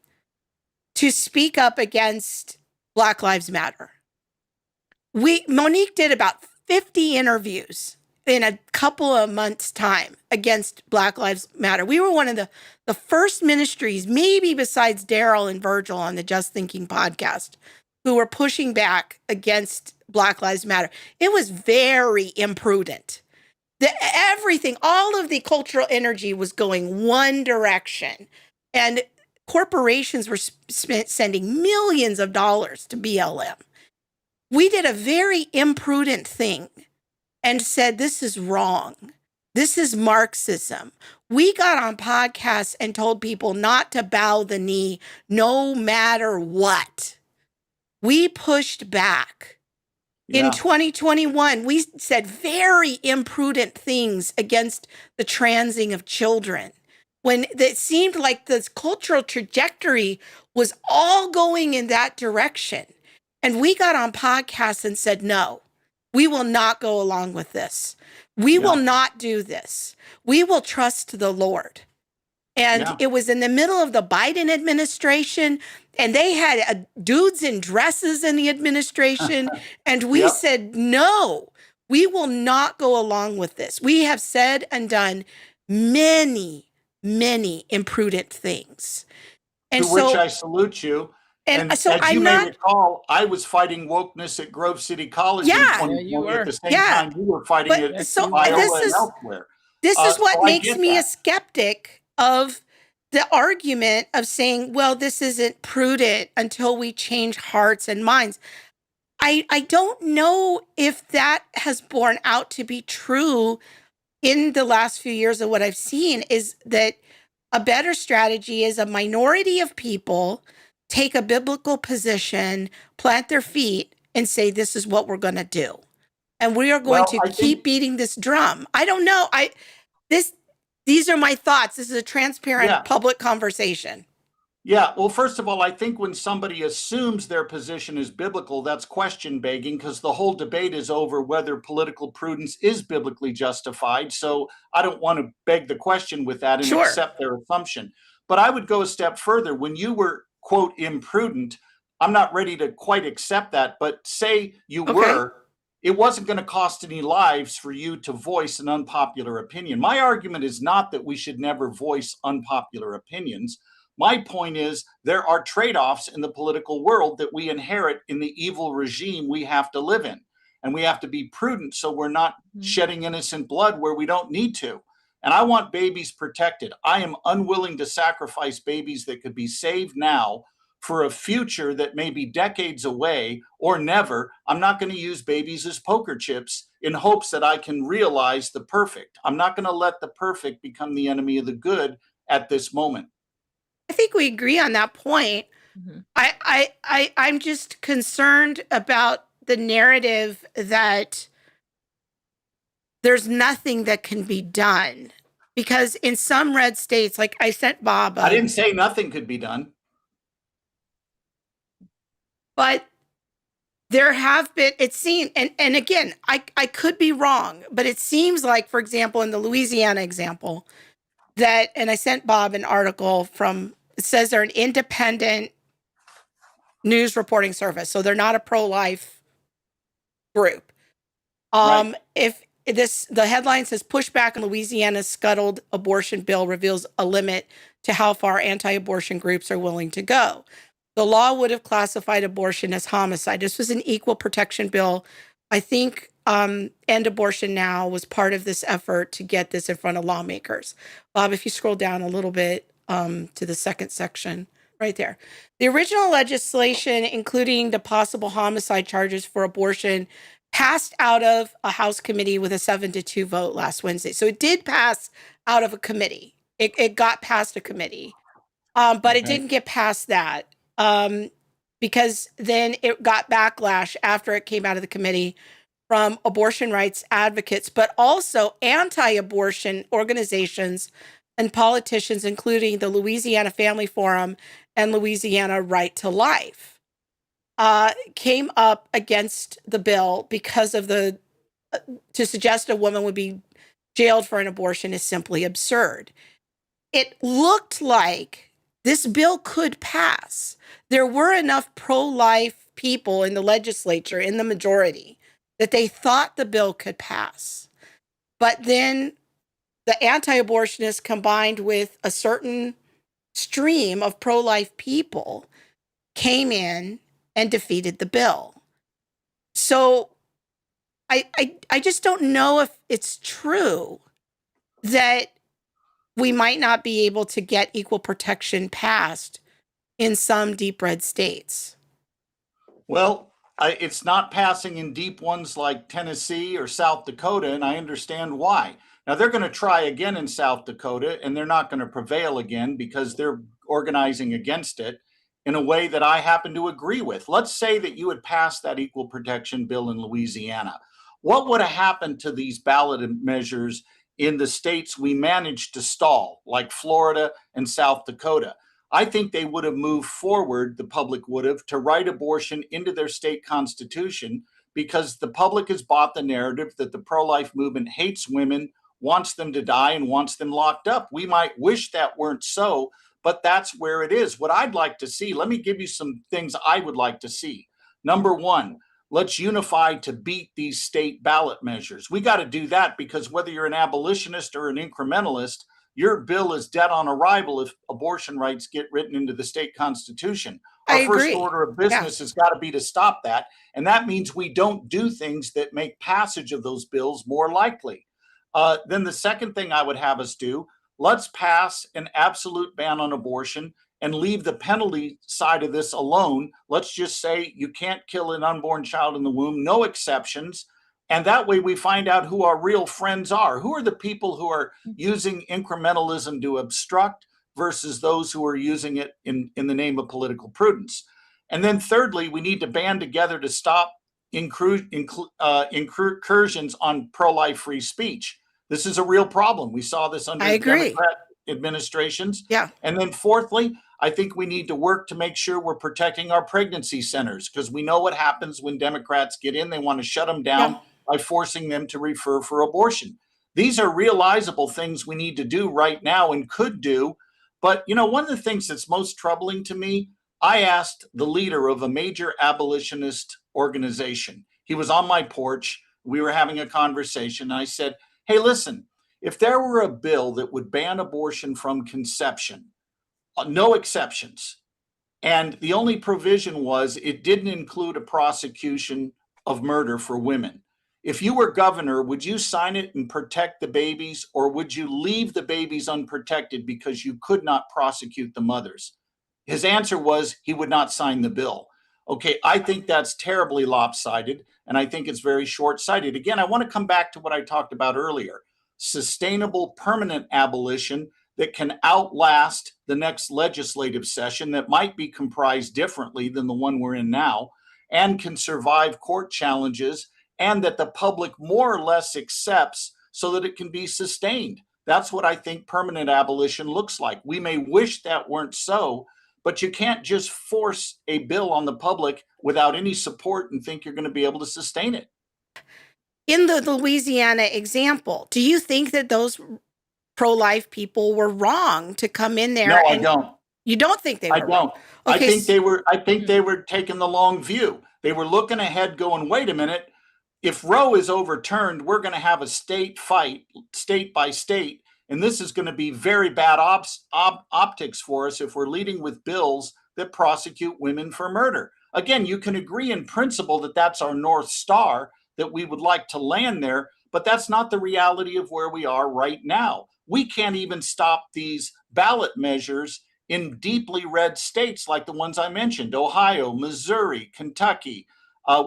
to speak up against Black Lives Matter. Monique did about 50 interviews in a couple of months' time against Black Lives Matter. We were one of the first ministries, maybe besides Daryl and Virgil on the Just Thinking podcast, who were pushing back against Black Lives Matter. It was very imprudent. Everything, all of the cultural energy was going one direction. And corporations were sending millions of dollars to BLM. We did a very imprudent thing and said, this is wrong. This is Marxism. We got on podcasts and told people not to bow the knee no matter what. We pushed back. Yeah. In 2021, we said very imprudent things against the transing of children, when it seemed like the cultural trajectory was all going in that direction. And we got on podcasts and said, no, we will not go along with this. We will not do this. We will trust the Lord. And it was in the middle of the Biden administration, and they had dudes in dresses in the administration. And we said, no, we will not go along with this. We have said and done many, many imprudent things. And to which I salute you. And so as you may recall, I was fighting wokeness at Grove City College in 2020 at the same time you were fighting it at Iowa and elsewhere. This is what makes me a skeptic of the argument of saying, well, this isn't prudent until we change hearts and minds. I don't know if that has borne out to be true in the last few years. Of what I've seen is that a better strategy is a minority of people take a biblical position, plant their feet, and say, this is what we're going to do. And we are going to keep beating this drum. I don't know. These are my thoughts. This is a transparent public conversation. Yeah. Well, first of all, I think when somebody assumes their position is biblical, that's question begging, because the whole debate is over whether political prudence is biblically justified. So I don't want to beg the question with that and accept their assumption. But I would go a step further. When you were, quote, imprudent, I'm not ready to quite accept that, but say you were, it wasn't going to cost any lives for you to voice an unpopular opinion. My argument is not that we should never voice unpopular opinions. My point is there are trade-offs in the political world that we inherit in the evil regime we have to live in. And we have to be prudent so we're not shedding innocent blood where we don't need to. And I want babies protected. I am unwilling to sacrifice babies that could be saved now for a future that may be decades away or never. I'm not going to use babies as poker chips in hopes that I can realize the perfect. I'm not going to let the perfect become the enemy of the good at this moment. I think we agree on that point. Mm-hmm. I'm just concerned about the narrative that there's nothing that can be done, because in some red states, like I sent Bob, I didn't say nothing could be done, but there have been, it seems, and again, I could be wrong, but it seems like, for example, in the Louisiana example, that, and I sent Bob an article from, it says they're an independent news reporting service, so they're not a pro-life group. Right. If the headline says pushback on Louisiana's scuttled abortion bill reveals a limit to how far anti-abortion groups are willing to go. The law would have classified abortion as homicide. This was an equal protection bill. I think End Abortion Now was part of this effort to get this in front of lawmakers. Bob, if you scroll down a little bit to the second section, right there. The original legislation, including the possible homicide charges for abortion, passed out of a House committee with a 7-2 vote last Wednesday. So it did pass out of a committee. It got past a committee, but it didn't get past that because then it got backlash after it came out of the committee from abortion rights advocates, but also anti-abortion organizations and politicians, including the Louisiana Family Forum and Louisiana Right to Life, came up against the bill because of to suggest a woman would be jailed for an abortion is simply absurd. It looked like this bill could pass. There were enough pro-life people in the legislature, in the majority, that they thought the bill could pass. But then the anti-abortionists combined with a certain stream of pro-life people came in and defeated the bill. So I just don't know if it's true that we might not be able to get equal protection passed in some deep red states. Well, it's not passing in deep ones like Tennessee or South Dakota, and I understand why. Now, they're going to try again in South Dakota, and they're not going to prevail again because they're organizing against it in a way that I happen to agree with. Let's say that you had passed that equal protection bill in Louisiana. What would have happened to these ballot measures in the states we managed to stall, like Florida and South Dakota? I think they would have moved forward, the public would have, to write abortion into their state constitution, because the public has bought the narrative that the pro-life movement hates women, wants them to die, and wants them locked up. We might wish that weren't so, but that's where it is. What I'd like to see, let me give you some things I would like to see. Number one, let's unify to beat these state ballot measures. We got to do that, because whether you're an abolitionist or an incrementalist, your bill is dead on arrival if abortion rights get written into the state constitution. Our first order of business has got to be to stop that. And that means we don't do things that make passage of those bills more likely. Then the second thing I would have us do, let's pass an absolute ban on abortion and leave the penalty side of this alone. Let's just say you can't kill an unborn child in the womb, no exceptions. And that way we find out who our real friends are. Who are the people who are using incrementalism to obstruct versus those who are using it in the name of political prudence? And then thirdly, we need to band together to stop incursions on pro-life free speech. This is a real problem. We saw this under Democrat administrations. Yeah. And then fourthly, I think we need to work to make sure we're protecting our pregnancy centers, because we know what happens when Democrats get in. They want to shut them down by forcing them to refer for abortion. These are realizable things we need to do right now and could do. But, you know, one of the things that's most troubling to me, I asked the leader of a major abolitionist organization. He was on my porch. We were having a conversation. And I said, hey, listen, if there were a bill that would ban abortion from conception, no exceptions, and the only provision was it didn't include a prosecution of murder for women, if you were governor, would you sign it and protect the babies, or would you leave the babies unprotected because you could not prosecute the mothers? His answer was he would not sign the bill. Okay, I think that's terribly lopsided, and I think it's very short-sighted. Again, I want to come back to what I talked about earlier. Sustainable, permanent abolition that can outlast the next legislative session that might be comprised differently than the one we're in now, and can survive court challenges, and that the public more or less accepts so that it can be sustained. That's what I think permanent abolition looks like. We may wish that weren't so, but you can't just force a bill on the public without any support and think you're going to be able to sustain it. In the Louisiana example, do you think that those pro-life people were wrong to come in there? No, I don't. You don't think they were? I don't. Wrong? Okay. I think they were taking the long view. They were looking ahead going, wait a minute, if Roe is overturned, we're going to have a state fight, state by state, and this is going to be very bad optics for us if we're leading with bills that prosecute women for murder. Again, you can agree in principle that that's our North Star, that we would like to land there, but that's not the reality of where we are right now. We can't even stop these ballot measures in deeply red states like the ones I mentioned, Ohio, Missouri, Kentucky.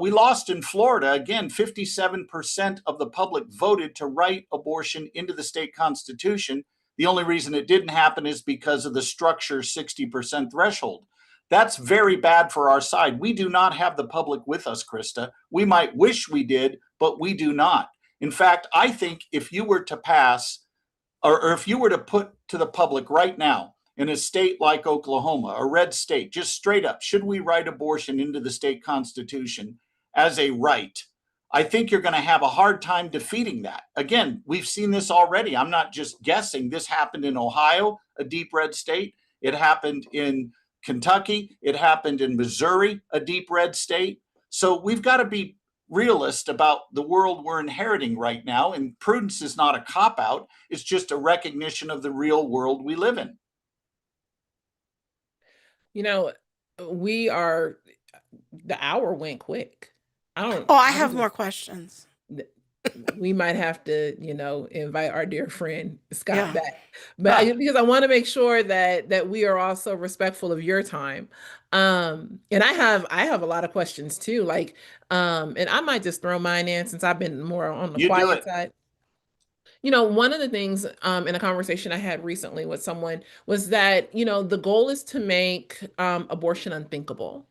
We lost in Florida. Again, 57% of the public voted to write abortion into the state constitution. The only reason it didn't happen is because of the structure 60% threshold. That's very bad for our side. We do not have the public with us, Krista. We might wish we did, but we do not. In fact, I think if you were to pass, or if you were to put to the public right now, in a state like Oklahoma, a red state, just straight up, should we write abortion into the state constitution as a right? I think you're going to have a hard time defeating that. Again, we've seen this already. I'm not just guessing. This happened in Ohio, a deep red state. It happened in Kentucky. It happened in Missouri, a deep red state. So we've got to be realist about the world we're inheriting right now. And prudence is not a cop-out. It's just a recognition of the real world we live in. You know, the hour went quick. I have more questions. We might have to, invite our dear friend Scott back, but because I want to make sure that we are also respectful of your time. And I have a lot of questions too, like, and I might just throw mine in since I've been more on the quiet side. One of the things in a conversation I had recently with someone was that, the goal is to make abortion unthinkable.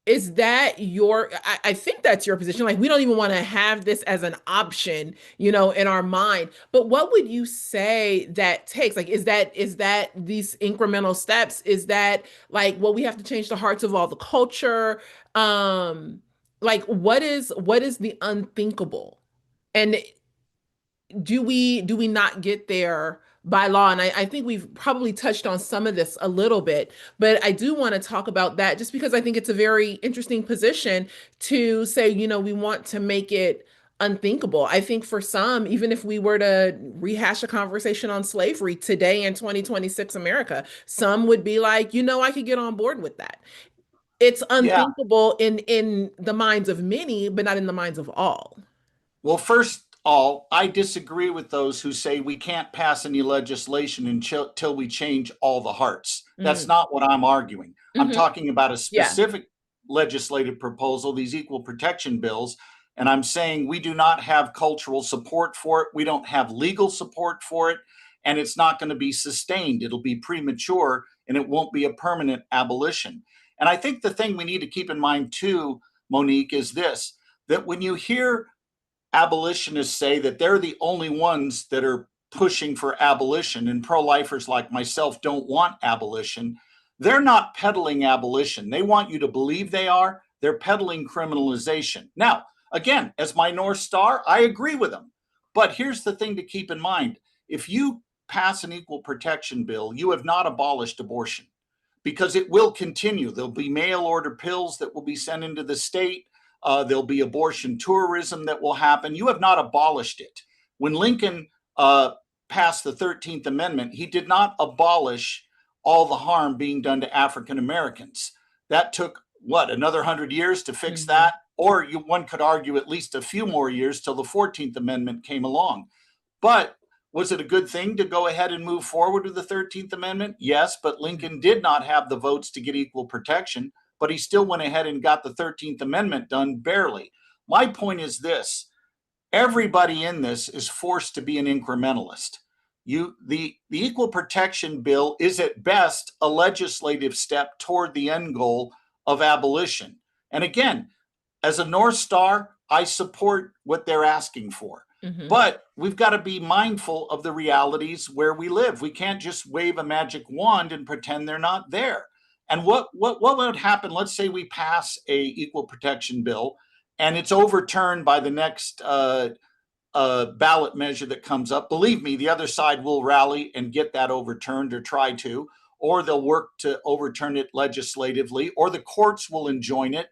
Is that I think that's your position. Like, we don't even want to have this as an option, in our mind. But what would you say that takes? Like, is that these incremental steps? Is that like, well, we have to change the hearts of all the culture? Like, what is the unthinkable? And do we not get there by law? And I think we've probably touched on some of this a little bit, but I do want to talk about that just because I think it's a very interesting position to say, we want to make it unthinkable. I think for some, even if we were to rehash a conversation on slavery today in 2026 America, some would be like, I could get on board with that. It's unthinkable in the minds of many, but not in the minds of all. Well, first, I disagree with those who say we can't pass any legislation until we change all the hearts. That's not what I'm arguing. I'm talking about a specific legislative proposal, these equal protection bills, and I'm saying we do not have cultural support for it. We don't have legal support for it, and it's not going to be sustained. It'll be premature, and it won't be a permanent abolition. And I think the thing we need to keep in mind too, Monique, is this, that when you hear abolitionists say that they're the only ones that are pushing for abolition and pro-lifers like myself don't want abolition, they're not peddling abolition. They want you to believe they are. They're peddling criminalization. Now, again, as my North Star, I agree with them. But here's the thing to keep in mind. If you pass an equal protection bill, you have not abolished abortion because it will continue. There'll be mail order pills that will be sent into the state. There'll be abortion tourism that will happen. You have not abolished it. When Lincoln passed the 13th Amendment, he did not abolish all the harm being done to African Americans. That took, another 100 years to fix that? Or one could argue at least a few more years till the 14th Amendment came along. But Was it a good thing to go ahead and move forward with the 13th Amendment? Yes, but Lincoln did not have the votes to get equal protection, but he still went ahead and got the 13th Amendment done barely. My point is this: everybody in this is forced to be an incrementalist. The equal protection bill is at best a legislative step toward the end goal of abolition. And again, as a North Star, I support what they're asking for. Mhm. But we've got to be mindful of the realities where we live. We can't just wave a magic wand and pretend they're not there. And what would happen? Let's say we pass a equal protection bill and it's overturned by the next ballot measure that comes up. Believe me, the other side will rally and get that overturned, or try to, or they'll work to overturn it legislatively, or the courts will enjoin it.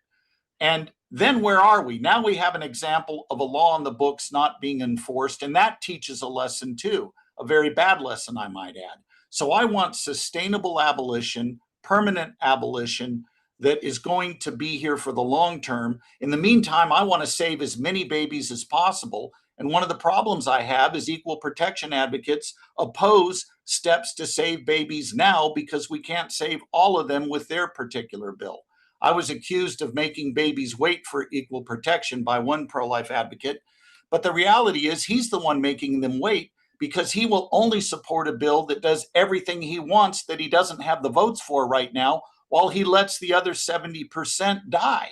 And then where are we? Now we have an example of a law on the books not being enforced, and that teaches a lesson too, a very bad lesson, I might add. So I want sustainable abolition, permanent abolition that is going to be here for the long term. In the meantime, I want to save as many babies as possible. And one of the problems I have is equal protection advocates oppose steps to save babies now because we can't save all of them with their particular bill. I was accused of making babies wait for equal protection by one pro-life advocate, but the reality is he's the one making them wait because he will only support a bill that does everything he wants that he doesn't have the votes for right now, while he lets the other 70% die.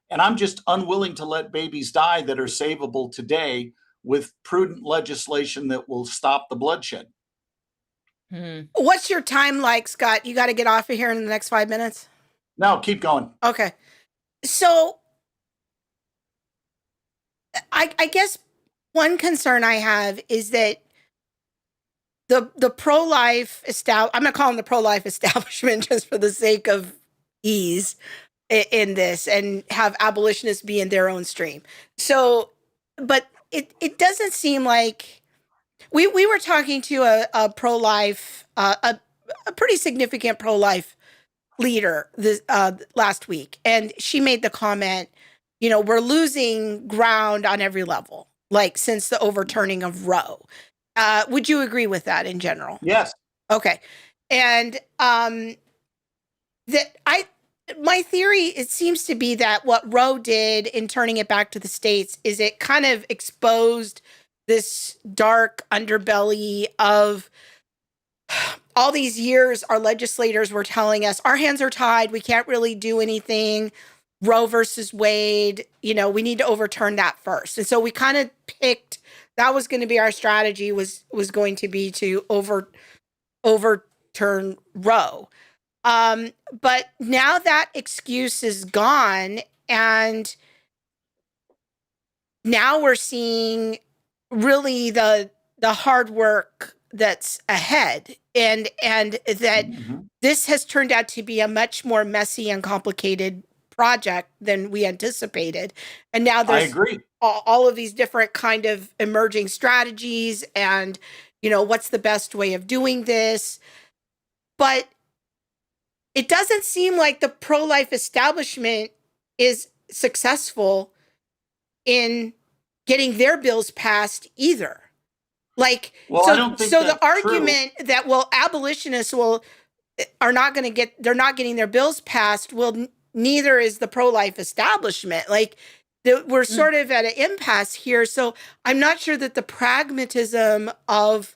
And I'm just unwilling to let babies die that are savable today with prudent legislation that will stop the bloodshed. What's your time like, Scott? You got to get off of here in the next 5 minutes? No, keep going. Okay. So I guess one concern I have is that the pro-life I'm going to call them the pro-life establishment just for the sake of ease in this, and have abolitionists be in their own stream. So, but it doesn't seem like we were talking to a pro-life, a pretty significant pro-life leader this last week, and she made the comment, we're losing ground on every level, like since the overturning of Roe. Would you agree with that in general? Yes. Okay. And my theory, it seems to be that what Roe did in turning it back to the states is it kind of exposed this dark underbelly of all these years our legislators were telling us our hands are tied, we can't really do anything. Roe versus Wade, we need to overturn that first. And so we kind of picked, that was going to be our strategy, was going to be to overturn Roe. But now that excuse is gone, and now we're seeing really the hard work that's ahead, and that this has turned out to be a much more messy and complicated project than we anticipated. And now there's, I agree, all of these different kind of emerging strategies, and what's the best way of doing this. But it doesn't seem like the pro-life establishment is successful in getting their bills passed either. Like, well, so, I don't think so that's the argument true. that, well, abolitionists are not going to they're not getting their bills passed. Well, neither is the pro-life establishment. Like, we're sort of at an impasse here. So I'm not sure that the pragmatism of,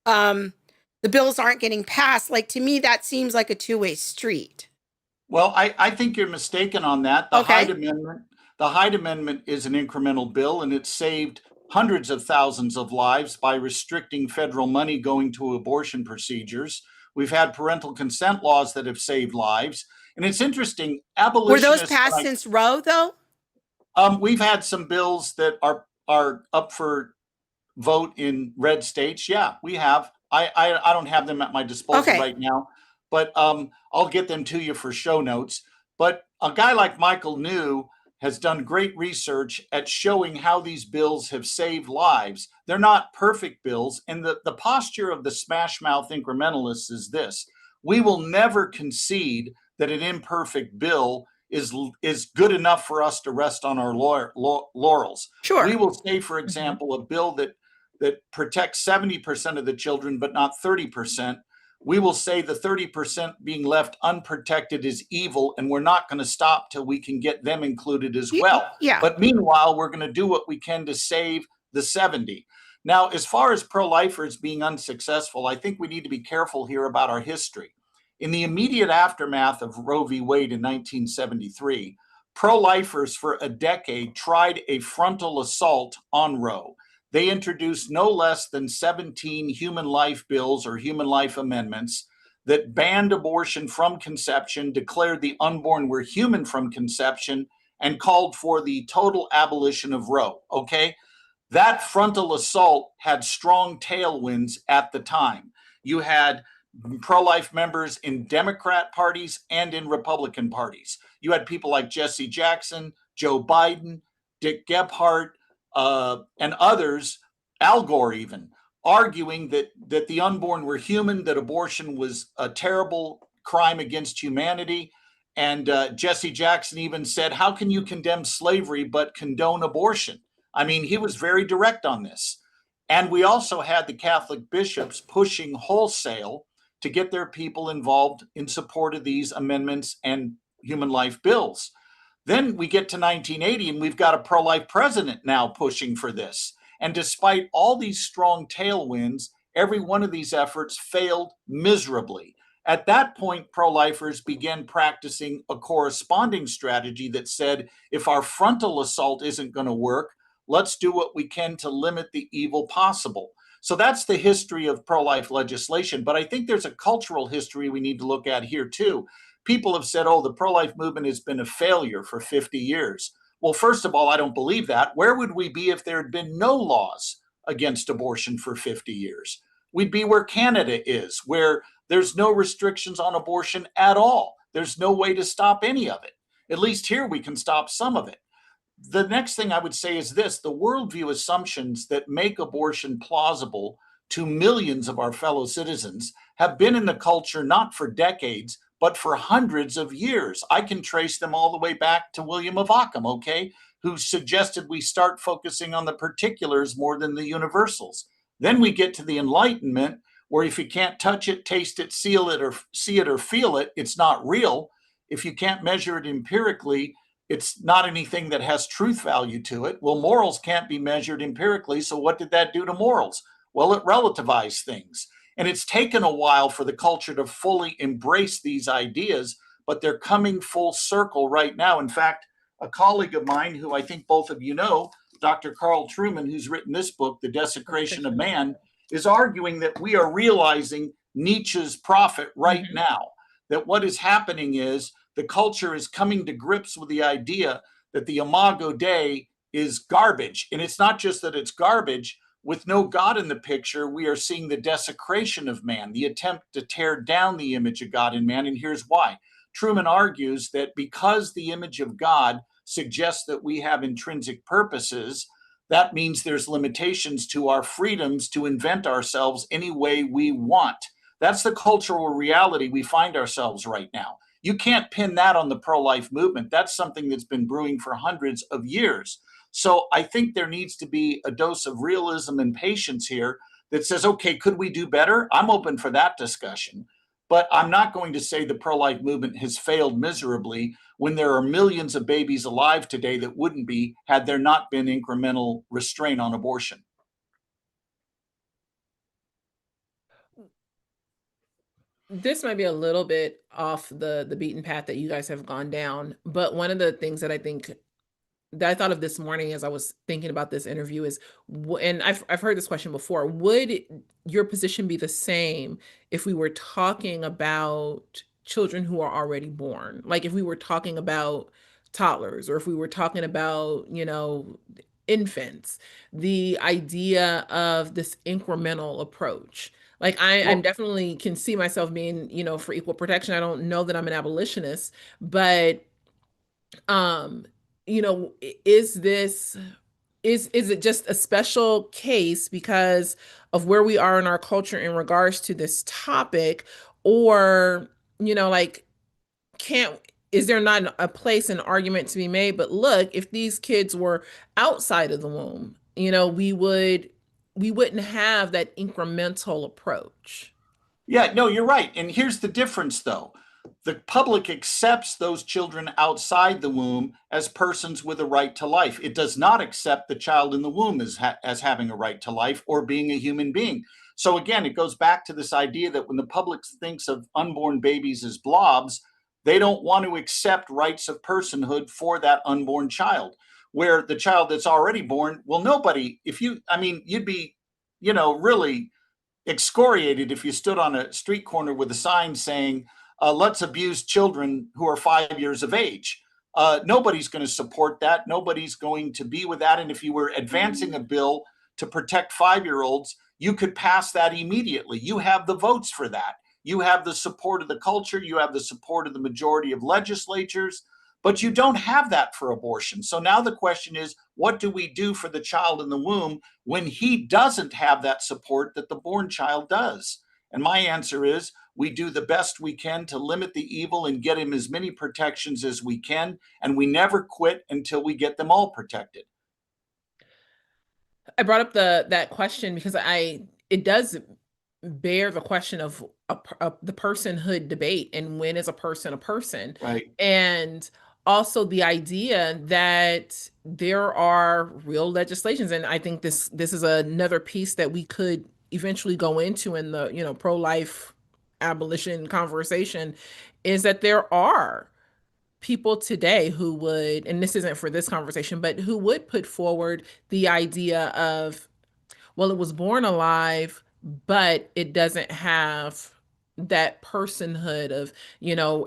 the bills aren't getting passed. Like, to me, that seems like a two-way street. Well, I think you're mistaken on that. The Okay. Hyde Amendment is an incremental bill, and it saved hundreds of thousands of lives by restricting federal money going to abortion procedures. We've had parental consent laws that have saved lives. And it's interesting, abolitionists— Were those passed since Roe, though? We've had some bills that are up for vote in red states. Yeah, we have. I don't have them at my disposal right now, but I'll get them to you for show notes. But a guy like Michael New has done great research at showing how these bills have saved lives. They're not perfect bills. And the posture of the smashmouth incrementalists is this: we will never concede that an imperfect bill is good enough for us to rest on our laurels. Sure. We will say, for example, a bill that that protects 70% of the children, but not 30%. We will say the 30% being left unprotected is evil, and we're not going to stop till we can get them included as well. Yeah. But meanwhile, we're going to do what we can to save the 70. Now, as far as pro-lifers being unsuccessful, I think we need to be careful here about our history. In the immediate aftermath of Roe v. Wade in 1973, pro-lifers for a decade tried a frontal assault on Roe. They introduced no less than 17 human life bills or human life amendments that banned abortion from conception, declared the unborn were human from conception, and called for the total abolition of Roe. Okay? That frontal assault had strong tailwinds at the time. You had pro-life members in Democrat parties and in Republican parties. You had people like Jesse Jackson, Joe Biden, Dick Gephardt, and others, Al Gore even, arguing that the unborn were human, that abortion was a terrible crime against humanity. And Jesse Jackson even said, how can you condemn slavery but condone abortion? I mean, he was very direct on this. And we also had the Catholic bishops pushing wholesale to get their people involved in support of these amendments and human life bills. Then we get to 1980 and we've got a pro-life president now pushing for this. And despite all these strong tailwinds, every one of these efforts failed miserably. At that point, pro-lifers began practicing a corresponding strategy that said, if our frontal assault isn't going to work, let's do what we can to limit the evil possible. So that's the history of pro-life legislation. But I think there's a cultural history we need to look at here too. People have said, oh, the pro-life movement has been a failure for 50 years. Well, first of all, I don't believe that. Where would we be if there had been no laws against abortion for 50 years? We'd be where Canada is, where there's no restrictions on abortion at all. There's no way to stop any of it. At least here we can stop some of it. The next thing I would say is this: the worldview assumptions that make abortion plausible to millions of our fellow citizens have been in the culture not for decades, but for hundreds of years. I can trace them all the way back to William of Ockham, okay, who suggested we start focusing on the particulars more than the universals. Then we get to the Enlightenment, where if you can't touch it, taste it, seal it, or see it or feel it, it's not real. If you can't measure it empirically, it's not anything that has truth value to it. Well, morals can't be measured empirically, so what did that do to morals? Well, it relativized things. And it's taken a while for the culture to fully embrace these ideas, but they're coming full circle right now. In fact, a colleague of mine, who I think both of you know, Dr. Carl Trueman, who's written this book, The Desecration of Man, is arguing that we are realizing Nietzsche's prophet right now, that what is happening is the culture is coming to grips with the idea that the Imago Dei is garbage. And it's not just that it's garbage. With no God in the picture, we are seeing the desecration of man, the attempt to tear down the image of God in man. And here's why. Trueman argues that because the image of God suggests that we have intrinsic purposes, that means there's limitations to our freedoms to invent ourselves any way we want. That's the cultural reality we find ourselves right now. You can't pin that on the pro-life movement. That's something that's been brewing for hundreds of years. So I think there needs to be a dose of realism and patience here that says, okay, could we do better? I'm open for that discussion. But I'm not going to say the pro-life movement has failed miserably when there are millions of babies alive today that wouldn't be had there not been incremental restraint on abortion. This might be a little bit off the beaten path that you guys have gone down, but one of the things that I think that I thought of this morning as I was thinking about this interview is, and I've heard this question before, would your position be the same if we were talking about children who are already born? Like if we were talking about toddlers, or if we were talking about, infants, the idea of this incremental approach. Like I'm definitely can see myself being, for equal protection. I don't know that I'm an abolitionist, but is it just a special case because of where we are in our culture in regards to this topic? Or, like, is there not a place, an argument to be made? But look, if these kids were outside of the womb, we would we wouldn't have that incremental approach. Yeah, no, you're right. And here's the difference, though. The public accepts those children outside the womb as persons with a right to life. It does not accept the child in the womb as having a right to life or being a human being. So again, it goes back to this idea that when the public thinks of unborn babies as blobs, they don't want to accept rights of personhood for that unborn child. Where the child that's already born, well, nobody, you'd be, really excoriated if you stood on a street corner with a sign saying, let's abuse children who are 5 years of age. Nobody's going to support that. Nobody's going to be with that. And if you were advancing a bill to protect 5-year-olds, you could pass that immediately. You have the votes for that. You have the support of the culture. You have the support of the majority of legislatures, but you don't have that for abortion. So now the question is, what do we do for the child in the womb when he doesn't have that support that the born child does? And my answer is, we do the best we can to limit the evil and get him as many protections as we can, and we never quit until we get them all protected. I brought up that question because it does bear the question of the personhood debate, and when is a person, Right. and also the idea that there are real legislations. And I think this is another piece that we could eventually go into in the pro-life abolition conversation, is that there are people today who would, and this isn't for this conversation, but who would put forward the idea of, well, it was born alive, but it doesn't have that personhood of,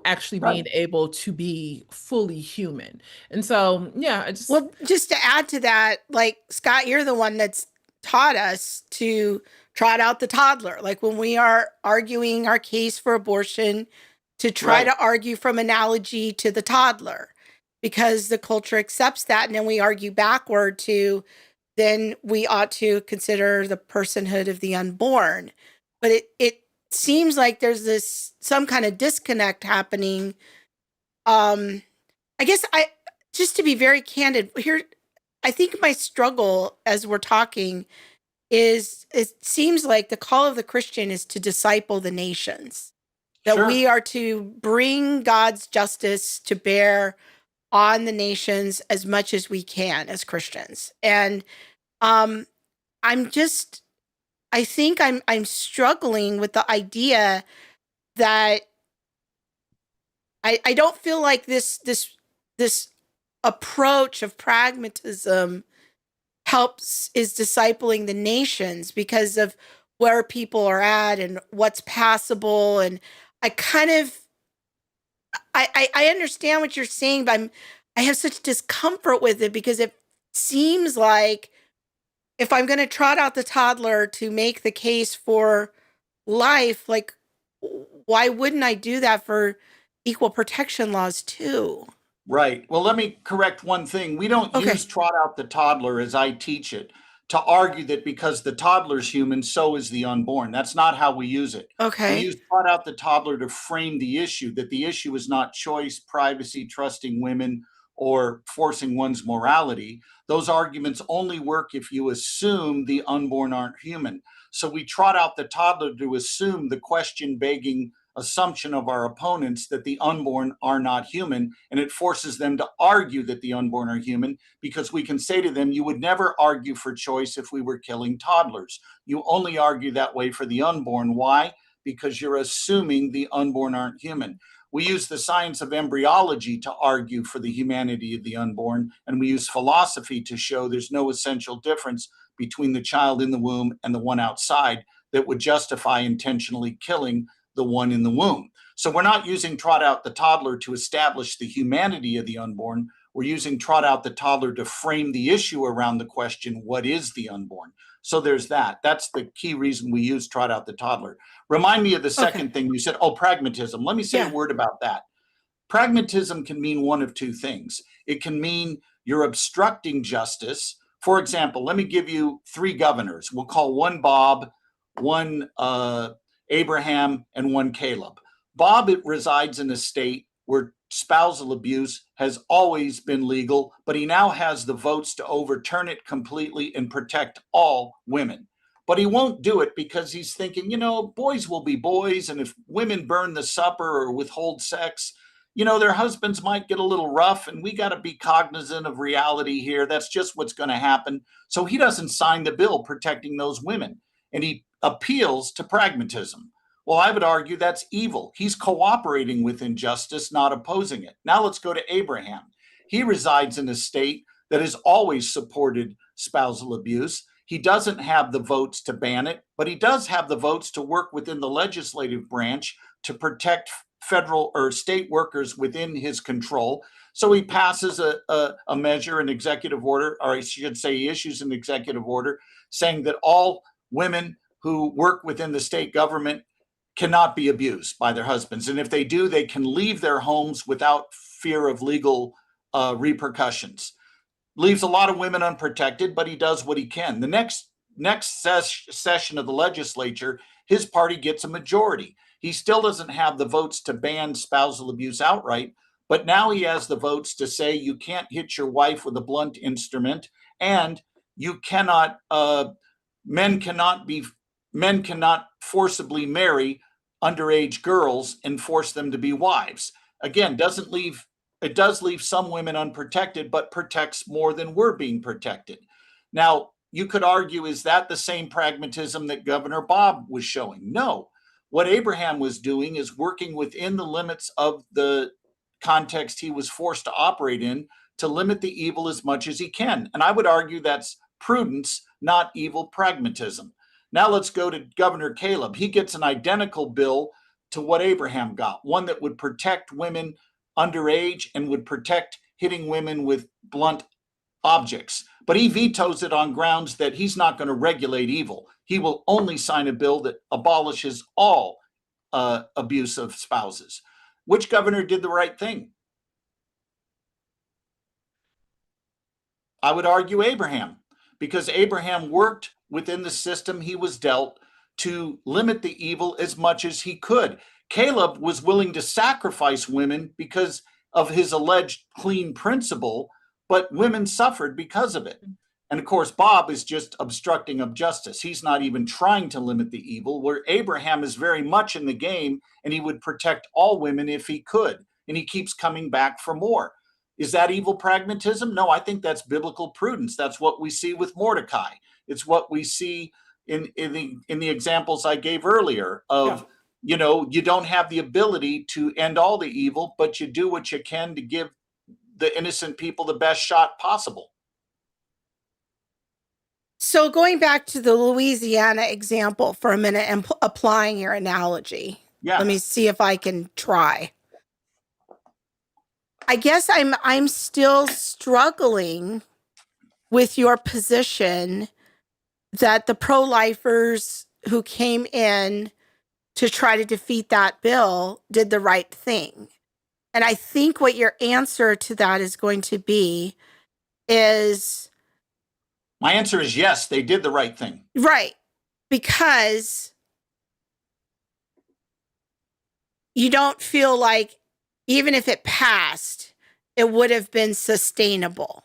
actually being Right. able to be fully human. And so, yeah, Well, just to add to that, like, Scott, you're the one that's taught us to trot out the toddler. Like, when we are arguing our case for abortion, to try Right. to argue from analogy to the toddler, because the culture accepts that. And then we argue backward to, then we ought to consider the personhood of the unborn. But it seems like there's some kind of disconnect happening. I guess just to be very candid here, I think my struggle as we're talking is, it seems like the call of the Christian is to disciple the nations, that Sure. we are to bring God's justice to bear on the nations as much as we can as Christians. And I think I'm struggling with the idea that I don't feel like this approach of pragmatism is discipling the nations because of where people are at and what's passable. And I kind of, I understand what you're saying, but I have such discomfort with it, because it seems like if I'm going to trot out the toddler to make the case for life, like, why wouldn't I do that for equal protection laws too? Right. Well, let me correct one thing. We don't Okay. use trot out the toddler as I teach it to argue that because the toddler's human, so is the unborn. That's not how we use it. Okay. We use trot out the toddler to frame the issue, that the issue is not choice, privacy, trusting women, or forcing one's morality. Those arguments only work if you assume the unborn aren't human. So we trot out the toddler to assume the question begging assumption of our opponents that the unborn are not human, and it forces them to argue that the unborn are human, because we can say to them, you would never argue for choice if we were killing toddlers. You only argue that way for the unborn. Why? Because you're assuming the unborn aren't human. We use the science of embryology to argue for the humanity of the unborn, and we use philosophy to show there's no essential difference between the child in the womb and the one outside that would justify intentionally killing the one in the womb. So we're not using trot out the toddler to establish the humanity of the unborn. We're using trot out the toddler to frame the issue around the question, what is the unborn? So there's that. That's the key reason we use trot out the toddler. Remind me of the second thing you said. Oh, pragmatism. Let me say a word about that. Pragmatism can mean one of two things. It can mean you're obstructing justice. For example, let me give you 3 governors. We'll call one Bob, one Abraham, and one Caleb. Bob resides in a state where spousal abuse has always been legal, but he now has the votes to overturn it completely and protect all women. But he won't do it because he's thinking, boys will be boys. And if women burn the supper or withhold sex, their husbands might get a little rough, and we got to be cognizant of reality here. That's just what's going to happen. So he doesn't sign the bill protecting those women, and he appeals to pragmatism. Well, I would argue that's evil. He's cooperating with injustice, not opposing it. Now let's go to Abraham. He resides in a state that has always supported spousal abuse. He doesn't have the votes to ban it, but he does have the votes to work within the legislative branch to protect federal or state workers within his control. So he passes a measure, an executive order, or I should say he issues an executive order saying that all women who work within the state government cannot be abused by their husbands. And if they do, they can leave their homes without fear of legal repercussions. Leaves a lot of women unprotected, but he does what he can. The next session of the legislature, his party gets a majority. He still doesn't have the votes to ban spousal abuse outright, but now he has the votes to say you can't hit your wife with a blunt instrument, and you cannot, men cannot forcibly marry underage girls and force them to be wives. Again, it does leave some women unprotected, but protects more than we're being protected. Now, you could argue, is that the same pragmatism that Governor Bob was showing? No. What Abraham was doing is working within the limits of the context he was forced to operate in to limit the evil as much as he can. And I would argue that's prudence, not evil pragmatism. Now let's go to Governor Caleb. He gets an identical bill to what Abraham got, one that would protect women underage and would protect hitting women with blunt objects. But he vetoes it on grounds that he's not going to regulate evil. He will only sign a bill that abolishes all abuse of spouses. Which governor did the right thing? I would argue Abraham, because Abraham worked within the system he was dealt to limit the evil as much as he could. Caleb was willing to sacrifice women because of his alleged clean principle, but women suffered because of it. And of course, Bob is just obstructing of justice. He's not even trying to limit the evil, where Abraham is very much in the game, and he would protect all women if he could. And he keeps coming back for more. Is that evil pragmatism? No, I think that's biblical prudence. That's what we see with Mordecai. It's what we see in the examples I gave earlier of, you don't have the ability to end all the evil, but you do what you can to give the innocent people the best shot possible. So going back to the Louisiana example for a minute and applying your analogy. Yeah. Let me see if I can try. I guess I'm still struggling with your position that the pro-lifers who came in to try to defeat that bill did the right thing. And I think what your answer to that is going to be is... My answer is yes, they did the right thing. Right. Because you don't feel like even if it passed, it would have been sustainable.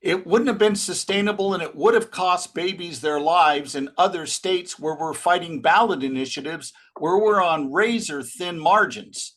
It wouldn't have been sustainable, and it would have cost babies their lives in other states where we're fighting ballot initiatives, where we're on razor thin margins.